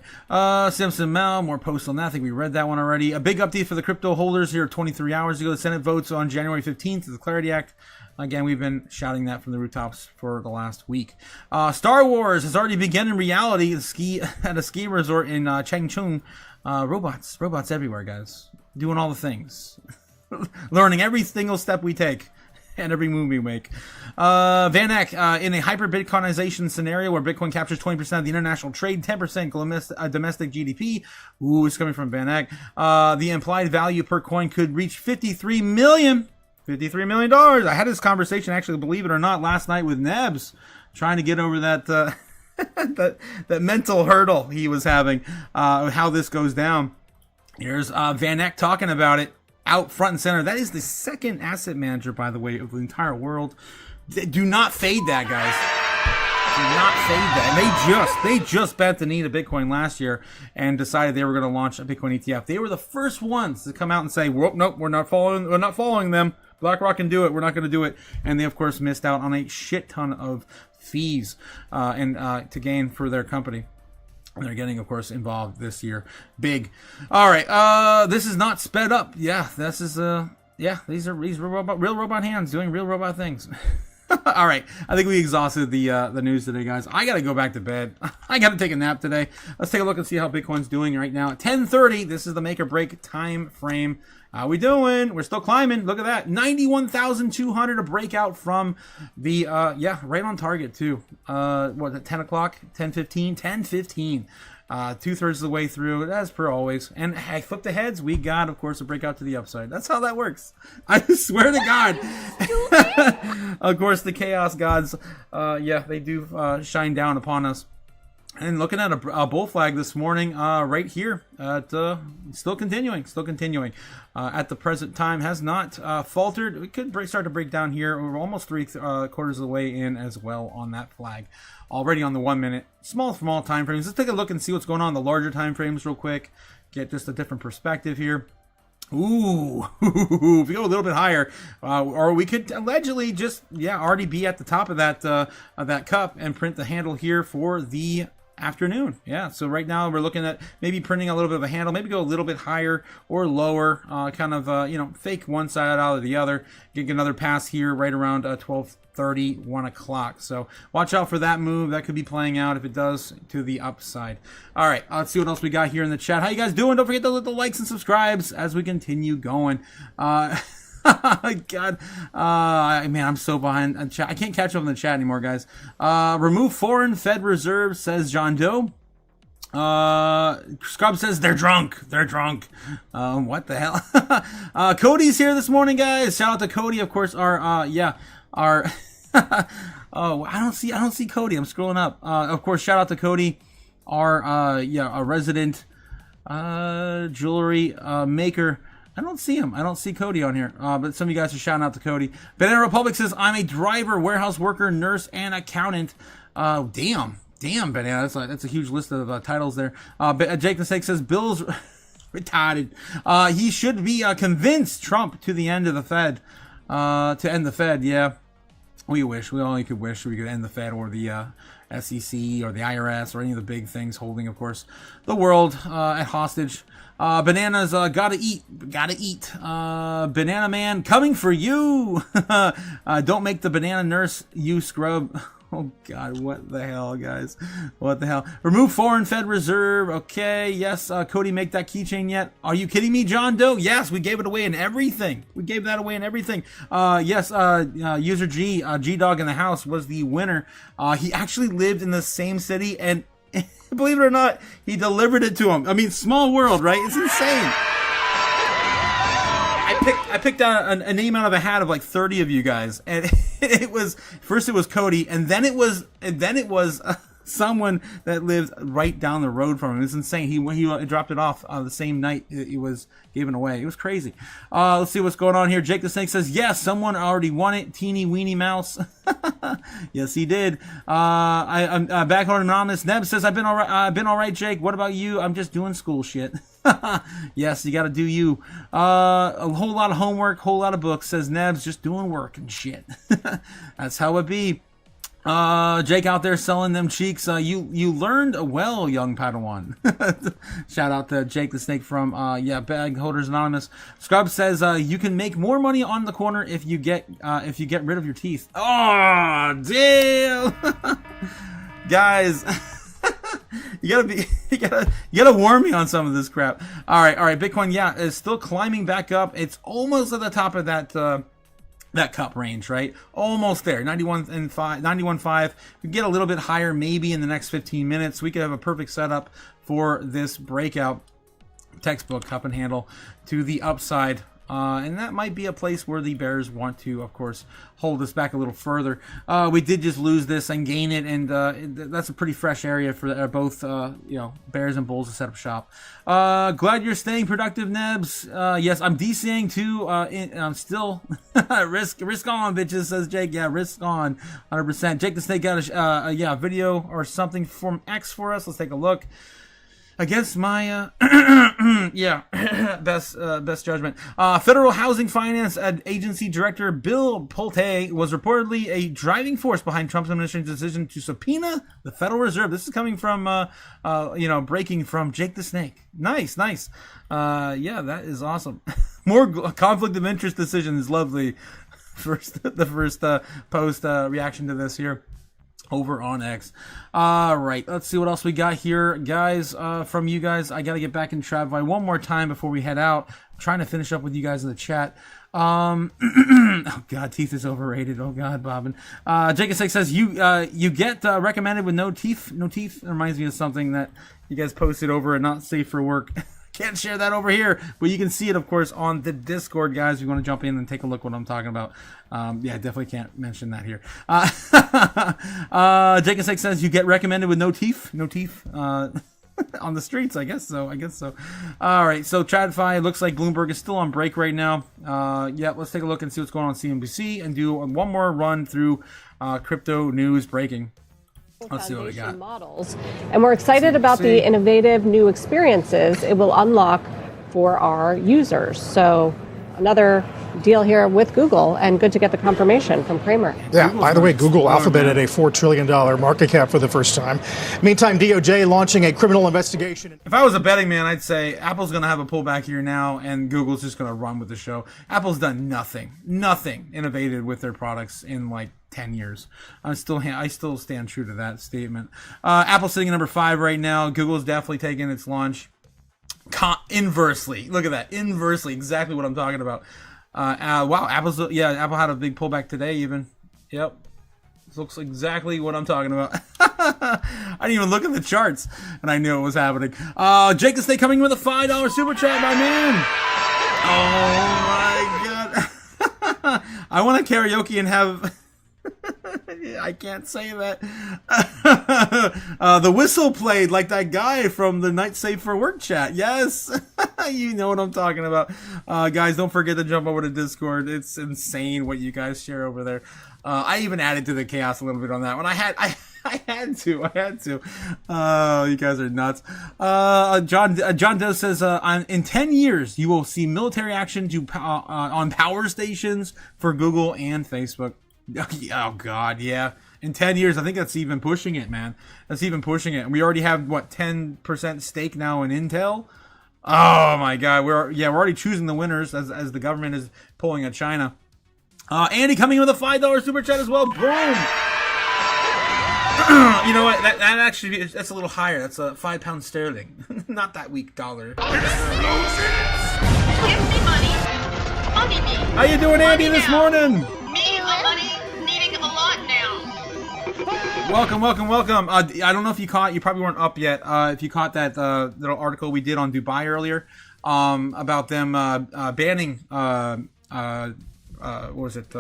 Simpson Mao, more posts on that. I think we read that one already. A big update for the crypto holders here 23 hours ago. The Senate votes on January 15th of the Clarity Act. Again, we've been shouting that from the rooftops for the last week. Star Wars has already begun in reality at a ski resort in Changchun. Robots everywhere, guys. Doing all the things. Learning every single step we take. And every move we make. Van Eck, in a hyper-Bitcoinization scenario where Bitcoin captures 20% of the international trade, 10% domestic GDP. Ooh, it's coming from Van Eck. The implied value per coin could reach $53 million. $53 million. I had this conversation, actually, believe it or not, last night with Nebs, trying to get over that that mental hurdle he was having, how this goes down. Here's Van Eck talking about it. Out front and center. That is the second asset manager, by the way, of the entire world. Do not fade that, guys. Do not fade that. They just bent the knee to Bitcoin last year and decided they were going to launch a Bitcoin ETF. They were the first ones to come out and say, "Nope, we're not following them. BlackRock can do it. We're not going to do it." And they, of course, missed out on a shit ton of fees to gain for their company. They're getting, of course, involved this year. Big. All right. This is not sped up. Yeah, this is these are real robot hands doing real robot things. All right. I think we exhausted the news today, guys. I got to go back to bed. I got to take a nap today. Let's take a look and see how Bitcoin's doing right now. At 10:30, this is the make or break time frame. How we doing? We're still climbing. Look at that. 91,200, a breakout from the, right on target too. At 10 o'clock? 10:15? 10:15. 2/3 of the way through, as per always. And I flip the heads. We got, of course, a breakout to the upside. That's how that works. I swear to God. Of course, the chaos gods, they do shine down upon us. And looking at a bull flag this morning, right here, still continuing. At the present time, has not faltered. We could start to break down here. We're almost 3/4 of the way in as well on that flag. Already on the 1 minute. Small time frames. Let's take a look and see what's going on in the larger time frames real quick. Get just a different perspective here. Ooh, if we go a little bit higher, or we could allegedly just, already be at the top of that cup and print the handle here for the afternoon. So right now we're looking at maybe printing a little bit of a handle, maybe go a little bit higher or lower, fake one side out of the other, get another pass here right around 12:30, 1 o'clock. So watch out for that move. That could be playing out if it does to the upside. All right, let's see what else we got here in the chat. How you guys doing? Don't forget to hit the likes and subscribes as we continue going. God, man, I'm so behind on chat. I can't catch up on the chat anymore, guys. Remove foreign Fed reserves, says John Doe. Scrub says they're drunk. What the hell? Cody's here this morning, guys. Shout out to Cody, of course. Our oh, I don't see Cody. I'm scrolling up. Of course, shout out to Cody, our resident jewelry maker. I don't see him. I don't see Cody on here. But some of you guys are shouting out to Cody. Banana Republic says, I'm a driver, warehouse worker, nurse, and accountant. Damn, Banana. That's a huge list of titles there. Jake the Snake says, Bill's retarded. He should be convinced Trump to the end of the Fed. To end the Fed, yeah. We wish. We only could wish we could end the Fed or the SEC or the IRS or any of the big things holding, of course, the world at hostage. Bananas, gotta eat. Banana Man, coming for you. Don't make the banana nurse, you scrub. Oh, God, what the hell, guys? What the hell? Remove foreign Fed reserve. Okay, yes. Cody, make that keychain yet? Are you kidding me, John Doe? Yes, we gave it away in everything. Yes, user G-Dog in the house was the winner. He actually lived in the same city, and believe it or not, he delivered it to him. I mean, small world, right? It's insane. I picked out a name out of a hat of like 30 of you guys, and it was Cody, and then it was someone that lived right down the road from him. It's insane. He dropped it off the same night it was given away. It was crazy. Let's see what's going on here. Jake the Snake says, yes, someone already won it. Teeny weeny mouse. Yes, he did. I'm Backhorn Anonymous. Neb says, I've been all right, Jake. What about you? I'm just doing school shit. Yes, you got to do you. A whole lot of homework, whole lot of books, says Nebs, just doing work and shit. That's how it be. Jake out there selling them cheeks. You learned well, young Padawan. Shout out to Jake the Snake from Bag Holders Anonymous. Scrub says you can make more money on the corner if you get rid of your teeth. Oh, damn. Guys. You gotta warn me on some of this crap. All right. Bitcoin, is still climbing back up. It's almost at the top of that cup range, right? Almost there. 91.5. We get a little bit higher maybe in the next 15 minutes. We could have a perfect setup for this breakout. Textbook cup and handle to the upside. And that might be a place where the bears want to, of course, hold us back a little further. We did just lose this and gain it, and that's a pretty fresh area for both, bears and bulls to set up shop. Glad you're staying productive, Nebs. Yes, I'm DCing too. I'm still risk on, bitches, says Jake. Yeah, risk on, 100%. Jake the Snake got a video or something from X for us. Let's take a look. Against my, best judgment. Federal Housing Finance Agency Director Bill Pulte was reportedly a driving force behind Trump's administration's decision to subpoena the Federal Reserve. This is coming from, breaking from Jake the Snake. Nice. That is awesome. More conflict of interest decisions. Lovely. The first post reaction to this here. over on X. All right, let's see what else we got here, guys. From you guys, I got to get back in TradFi one more time before we head out. I'm trying to finish up with you guys in the chat. Oh God, teeth is overrated. Oh God, Bobbin. Jacob Six says you get recommended with no teeth. No teeth. It reminds me of something that you guys posted over at Not Safe for Work. Can't share that over here, but you can see it, of course, on the Discord, guys. If you want to jump in and take a look what I'm talking about. Yeah, definitely can't mention that here. Jacob Six says you get recommended with no teeth. No teeth. On the streets, I guess so. All right, so TradFi looks like Bloomberg is still on break right now. Yeah, let's take a look and see what's going on CNBC and do one more run through crypto news breaking. Let's see what we got. Models. And we're excited about the innovative new experiences it will unlock for our users. So another deal here with Google, and good to get the confirmation from Kramer. Yeah, by the way, Google Alphabet at a $4 trillion market cap for the first time. Meantime, DOJ launching a criminal investigation. If I was a betting man, I'd say Apple's going to have a pullback here now, and Google's just going to run with the show. Apple's done nothing innovative with their products in like 10 years. I still stand true to that statement. Apple's sitting at number 5 right now. Google's definitely taking its launch inversely. Look at that. Inversely. Exactly what I'm talking about. Wow. Apple had a big pullback today even. Yep. This looks exactly what I'm talking about. I didn't even look at the charts and I knew it was happening. Jake is coming with a $5 super chat, my man. Oh my God. I want to karaoke and have... I can't say that. The whistle played like that guy from the Night Safe for Work chat. Yes. You know what I'm talking about. Guys, don't forget to jump over to Discord. It's insane what you guys share over there. I even added to the chaos a little bit on that one. I had to. You guys are nuts. John Doe says, in 10 years, you will see military action on power stations for Google and Facebook. Oh God, yeah. In 10 years, I think that's even pushing it, man. That's even pushing it. And we already have 10% stake now in Intel. Oh my God, we're already choosing the winners as the government is pulling at China. Andy coming in with a $5 super chat as well. Boom. You know what? That actually that's a little higher. That's a £5 sterling, not that weak dollar. Give me money. Money me. How you doing, Andy, this morning? Welcome. I don't know if you caught. You probably weren't up yet. If you caught that little article we did on Dubai earlier, about them banning what was it?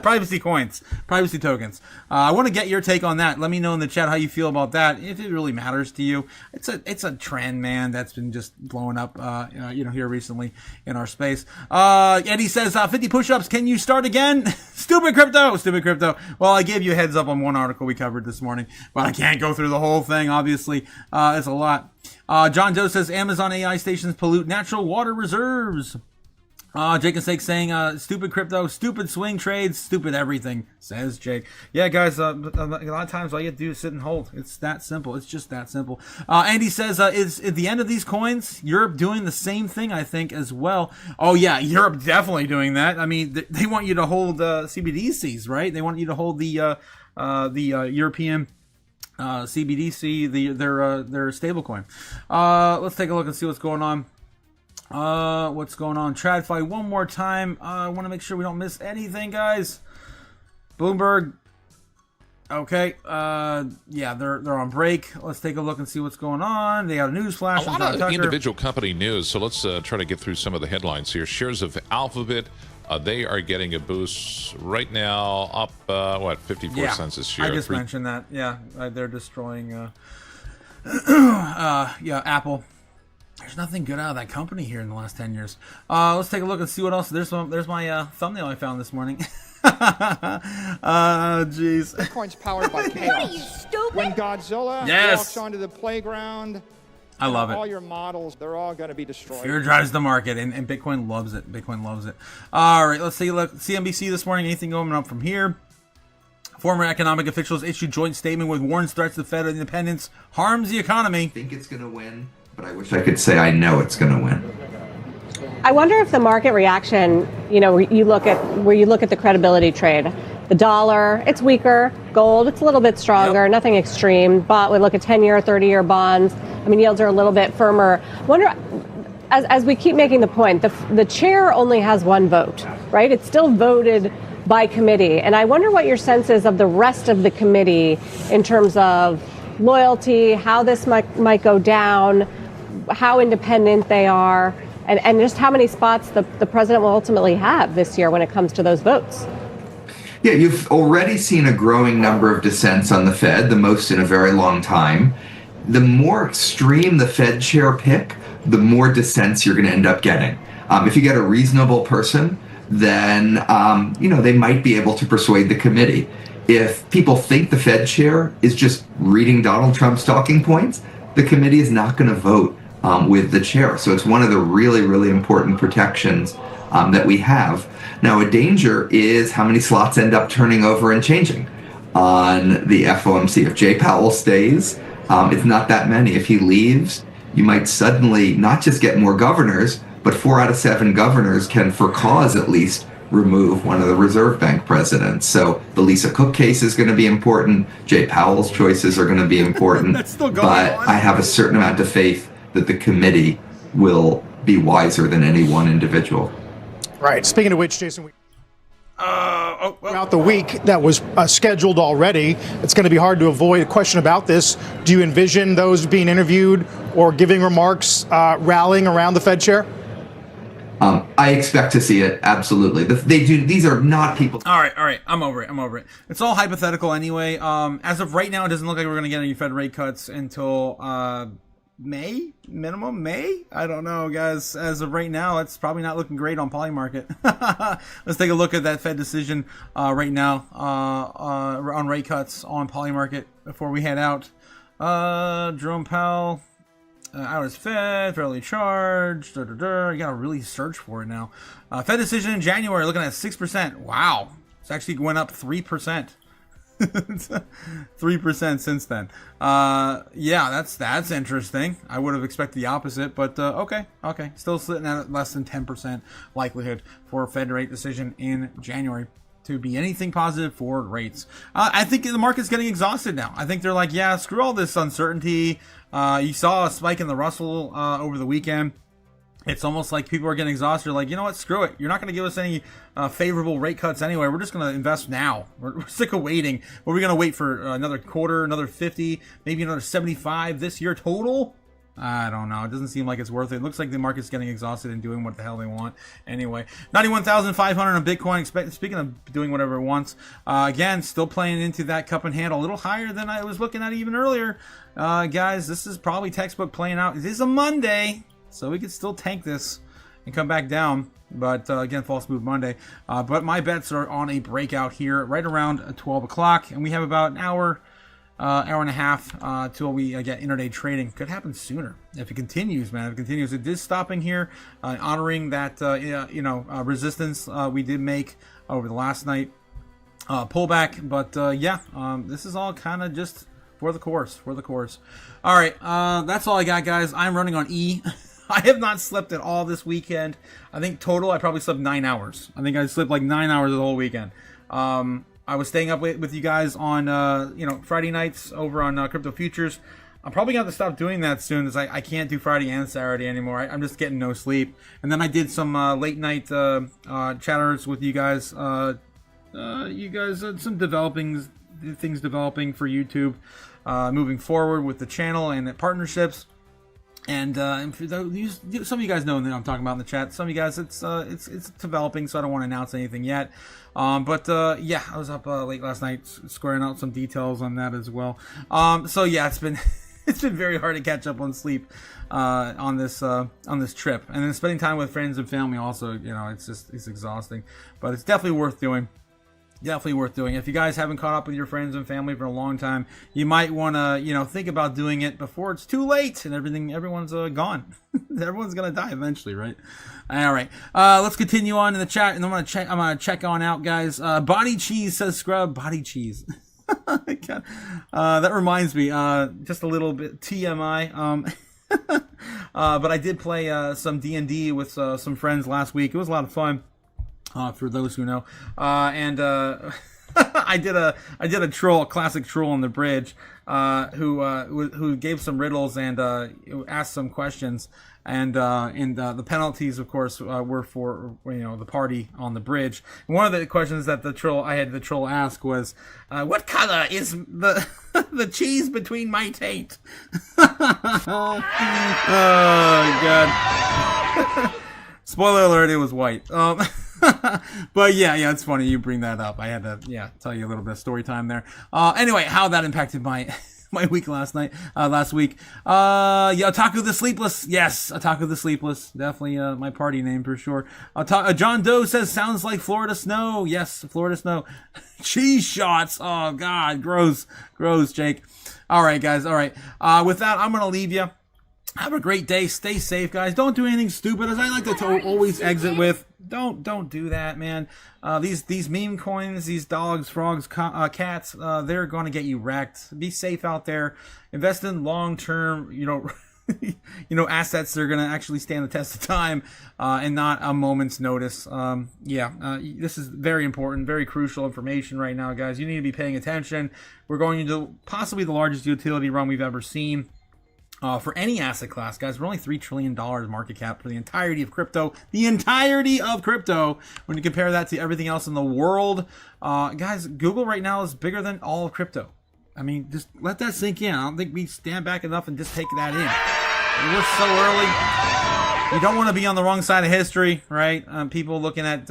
Privacy coins, privacy tokens. I want to get your take on that. Let me know in the chat how you feel about that. If it really matters to you, it's a trend, man. That's been just blowing up, here recently in our space. Eddie says 50 push-ups. Can you start again? Stupid crypto. Well, I gave you a heads up on one article we covered this morning, but I can't go through the whole thing. Obviously, it's a lot. John Doe says Amazon AI stations pollute natural water reserves. Jake and Sake saying, stupid crypto, stupid swing trades, stupid everything, says Jake. Yeah, guys, a lot of times all you have to do is sit and hold. It's that simple. It's just that simple. Andy says, is at the end of these coins, Europe doing the same thing, I think, as well? Oh, yeah, Europe definitely doing that. I mean, they want you to hold CBDCs, right? They want you to hold the European CBDC, their stablecoin. Let's take a look and see what's going on. What's going on? TradFi one more time. I want to make sure we don't miss anything, guys. Bloomberg. Okay. Yeah, they're on break. Let's take a look and see what's going on. They got a news flash. A lot of individual company news. So let's try to get through some of the headlines here. Shares of Alphabet. They are getting a boost right now, up 54 cents a share. I just mentioned that. Yeah, they're destroying. Apple. There's nothing good out of that company here in the last 10 years. Let's take a look and see what else. There's my thumbnail I found this morning. Jeez. Bitcoin's powered by chaos. What are you, stupid? When Godzilla walks onto the playground, I love it. All your models, they're all going to be destroyed. Fear drives the market, and Bitcoin loves it. Bitcoin loves it. All right, let's take a look. CNBC this morning. Anything going up from here? Former economic officials issued joint statement with warns threats to Fed independence harms the economy. I think it's going to win. But I wish I could say I know it's going to win. I wonder if the market reaction, you look at the credibility trade, The dollar, it's weaker. Gold, it's a little bit stronger, nothing extreme. But we look at 10-year, 30-year bonds. I mean, yields are a little bit firmer. Wonder, as we keep making the point, the chair only has one vote, right? It's still voted by committee. And I wonder what your sense is of the rest of the committee in terms of loyalty, how this might go down, how independent they are, and just how many spots the president will ultimately have this year when it comes to those votes. Yeah, you've already seen a growing number of dissents on the Fed, the most in a very long time. The more extreme the Fed chair pick, the more dissents you're going to end up getting. If you get a reasonable person, then they might be able to persuade the committee. If people think the Fed chair is just reading Donald Trump's talking points, the committee is not going to vote with the chair. So it's one of the really, really important protections that we have. Now, a danger is how many slots end up turning over and changing on the FOMC. If Jay Powell stays, it's not that many. If he leaves, you might suddenly not just get more governors, but 4 out of 7 governors can, for cause at least, remove one of the Reserve Bank presidents. So the Lisa Cook case is going to be important. Jay Powell's choices are going to be important. But I have a certain amount of faith that the committee will be wiser than any one individual. Right. Speaking of which, Jason, throughout the week that was scheduled already, it's going to be hard to avoid a question about this. Do you envision those being interviewed or giving remarks rallying around the Fed chair? I expect to see it, absolutely. They do. These are not people. All right. I'm over it. It's all hypothetical anyway. As of right now, it doesn't look like we're going to get any Fed rate cuts until May, minimum May. I don't know, guys. As of right now, it's probably not looking great on Polymarket. Let's take a look at that Fed decision right now on rate cuts on Polymarket before we head out. Jerome Powell. Hours Fed, fairly charged. You gotta really search for it now. Fed decision in January, looking at 6%. Wow, it's actually went up 3%. 3% since then. Yeah, that's interesting. I would have expected the opposite, but okay. Still sitting at less than 10% likelihood for a Fed rate decision in January to be anything positive for rates. I think the market's getting exhausted now. I think they're like, yeah, screw all this uncertainty. You saw a spike in the Russell over the weekend. It's almost like people are getting exhausted. They're like, you know what, screw it. You're not going to give us any favorable rate cuts anyway. We're just going to invest now. We're sick of waiting. What are we going to wait for? Another quarter, another 50, maybe another 75 this year total? I don't know. It doesn't seem like it's worth it. It looks like the market's getting exhausted and doing what the hell they want. Anyway, 91,500 on Bitcoin. Speaking of doing whatever it wants, again, still playing into that cup and handle. A little higher than I was looking at even earlier. Guys, this is probably textbook playing out. It is a Monday, so we could still tank this and come back down. But again, false move Monday. But my bets are on a breakout here right around 12 o'clock. And we have about an hour and a half till we get intraday trading. Could happen sooner if it continues, man. If it continues, it is stopping here, honoring that resistance we did make over the last night pullback. But this is all kind of just for the course. All right, that's all I got, guys. I'm running on E. I have not slept at all this weekend. I think total I probably slept 9 hours. I think I slept like 9 hours the whole weekend. I was staying up with you guys on, Friday nights over on Crypto Futures. I'm probably going to have to stop doing that soon, as I can't do Friday and Saturday anymore. I'm just getting no sleep. And then I did some late night chatters with you guys. Some things developing for YouTube, moving forward with the channel and partnerships. And for those, some of you guys know that I'm talking about in the chat. Some of you guys, it's developing, so I don't want to announce anything yet. I was up late last night squaring out some details on that as well. It's been it's been very hard to catch up on sleep on this trip, and then spending time with friends and family also. It's exhausting, but it's definitely worth doing. Definitely worth doing. If you guys haven't caught up with your friends and family for a long time, you might want to, think about doing it before it's too late and everyone's gone. Everyone's gonna die eventually, right? All right. Let's continue on in the chat, and I'm gonna check on out, guys. Body Cheese says Scrub. Body Cheese. That reminds me, just a little bit TMI. But I did play some D&D with some friends last week. It was a lot of fun. For those who know, I did a troll, a classic troll on the bridge, who gave some riddles and asked some questions, and the penalties, of course, were for the party on the bridge. And one of the questions that I had the troll ask was, "What color is the the cheese between my taint?" Oh God. Spoiler alert, it was white. But yeah, it's funny you bring that up. I had to, tell you a little bit of story time there. Anyway, how that impacted my week last week. Otaku the Sleepless. Yes, Otaku the Sleepless. Definitely my party name for sure. John Doe says, sounds like Florida snow. Yes, Florida snow. Cheese shots. Oh God, gross, Jake. All right, guys. All right. With that, I'm going to leave you. Have a great day. Stay safe, guys. Don't do anything stupid, as I like to always exit with. Don't do that, man. These meme coins, these dogs, frogs, cats, they're going to get you wrecked. Be safe out there. Invest in long-term, assets that are going to actually stand the test of time, and not a moment's notice. This is very important, very crucial information right now, guys. You need to be paying attention. We're going into possibly the largest utility run we've ever seen. For any asset class, guys. We're only $3 trillion market cap for the entirety of crypto. The entirety of crypto. When you compare that to everything else in the world, guys, Google right now is bigger than all of crypto. I mean, just let that sink in. I don't think we stand back enough and just take that in. We're so early. You don't want to be on the wrong side of history, right? People looking at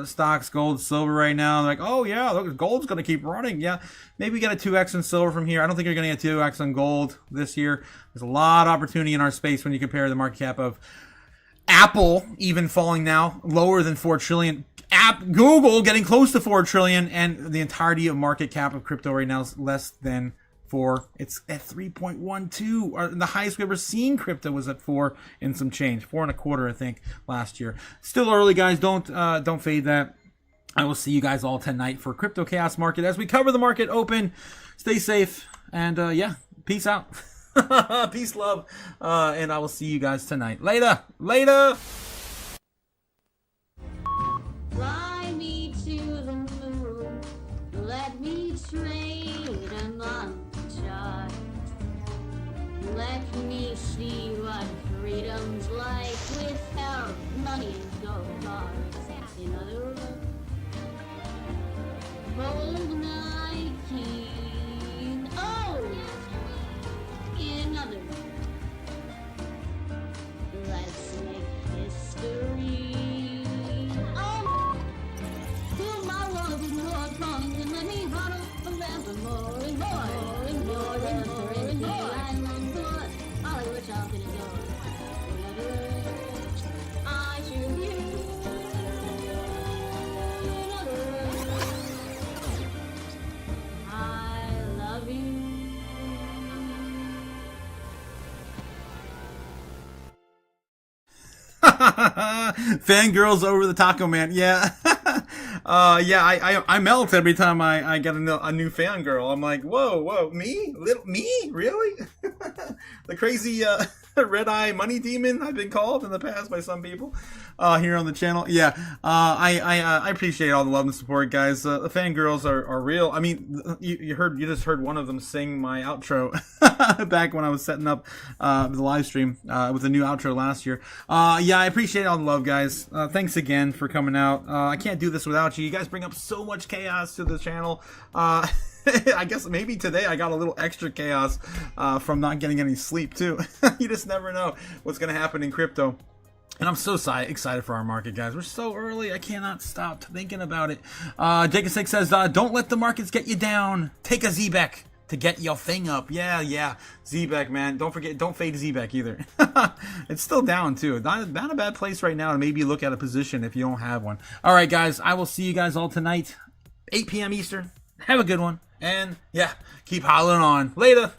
stocks, gold, silver right now, they're like, oh yeah, look, gold's going to keep running. Yeah, maybe we get a 2x in silver from here. I don't think you're going to get 2x on gold this year. There's a lot of opportunity in our space when you compare the market cap of Apple, even falling now, lower than 4 trillion. Google getting close to 4 trillion, and the entirety of market cap of crypto right now is less than 4. It's at 3.12. The highest we ever seen crypto was at 4 and some change, 4.25, I think, last year. Still early, guys. Don't fade that. I will see you guys all tonight for Crypto Chaos Market as we cover the market open. Stay safe, and peace out. Peace, love, and I will see you guys tonight. Later. Fly me to the moon. Let me trade a monshot. Let me see what freedom's like without money and gold bars. In other words, hold my king. Oh! In other words, let's make history. Oh! Fill my wallet with more coins and let me bottle forever more and more and more and more and more. I long for Hollywood shopping and door. In other words, I choose you. In other words, I love you. Fangirls over the taco man. Yeah. I melt every time I get a new fangirl. I'm like, whoa, me? Me? Really? The crazy red eye money demon I've been called in the past by some people here on the channel. Yeah, I appreciate all the love and support, guys. The fangirls are real. I mean, you just heard one of them sing my outro back when I was setting up the live stream with the new outro last year. I appreciate all the love, guys. Thanks again for coming out. I can't do this without you. You guys bring up so much chaos to the channel. I guess maybe today I got a little extra chaos from not getting any sleep too. You just never know what's going to happen in crypto. And I'm so excited for our market, guys. We're so early. I cannot stop thinking about it. Jacob 6 says, don't let the markets get you down. Take a ZBEC to get your thing up. Yeah. ZBEC, man. Don't forget, don't fade ZBEC either. It's still down too. Not a bad place right now to maybe look at a position if you don't have one. All right, guys. I will see you guys all tonight, 8 p.m. Eastern. Have a good one. And yeah, keep hollering on. Later.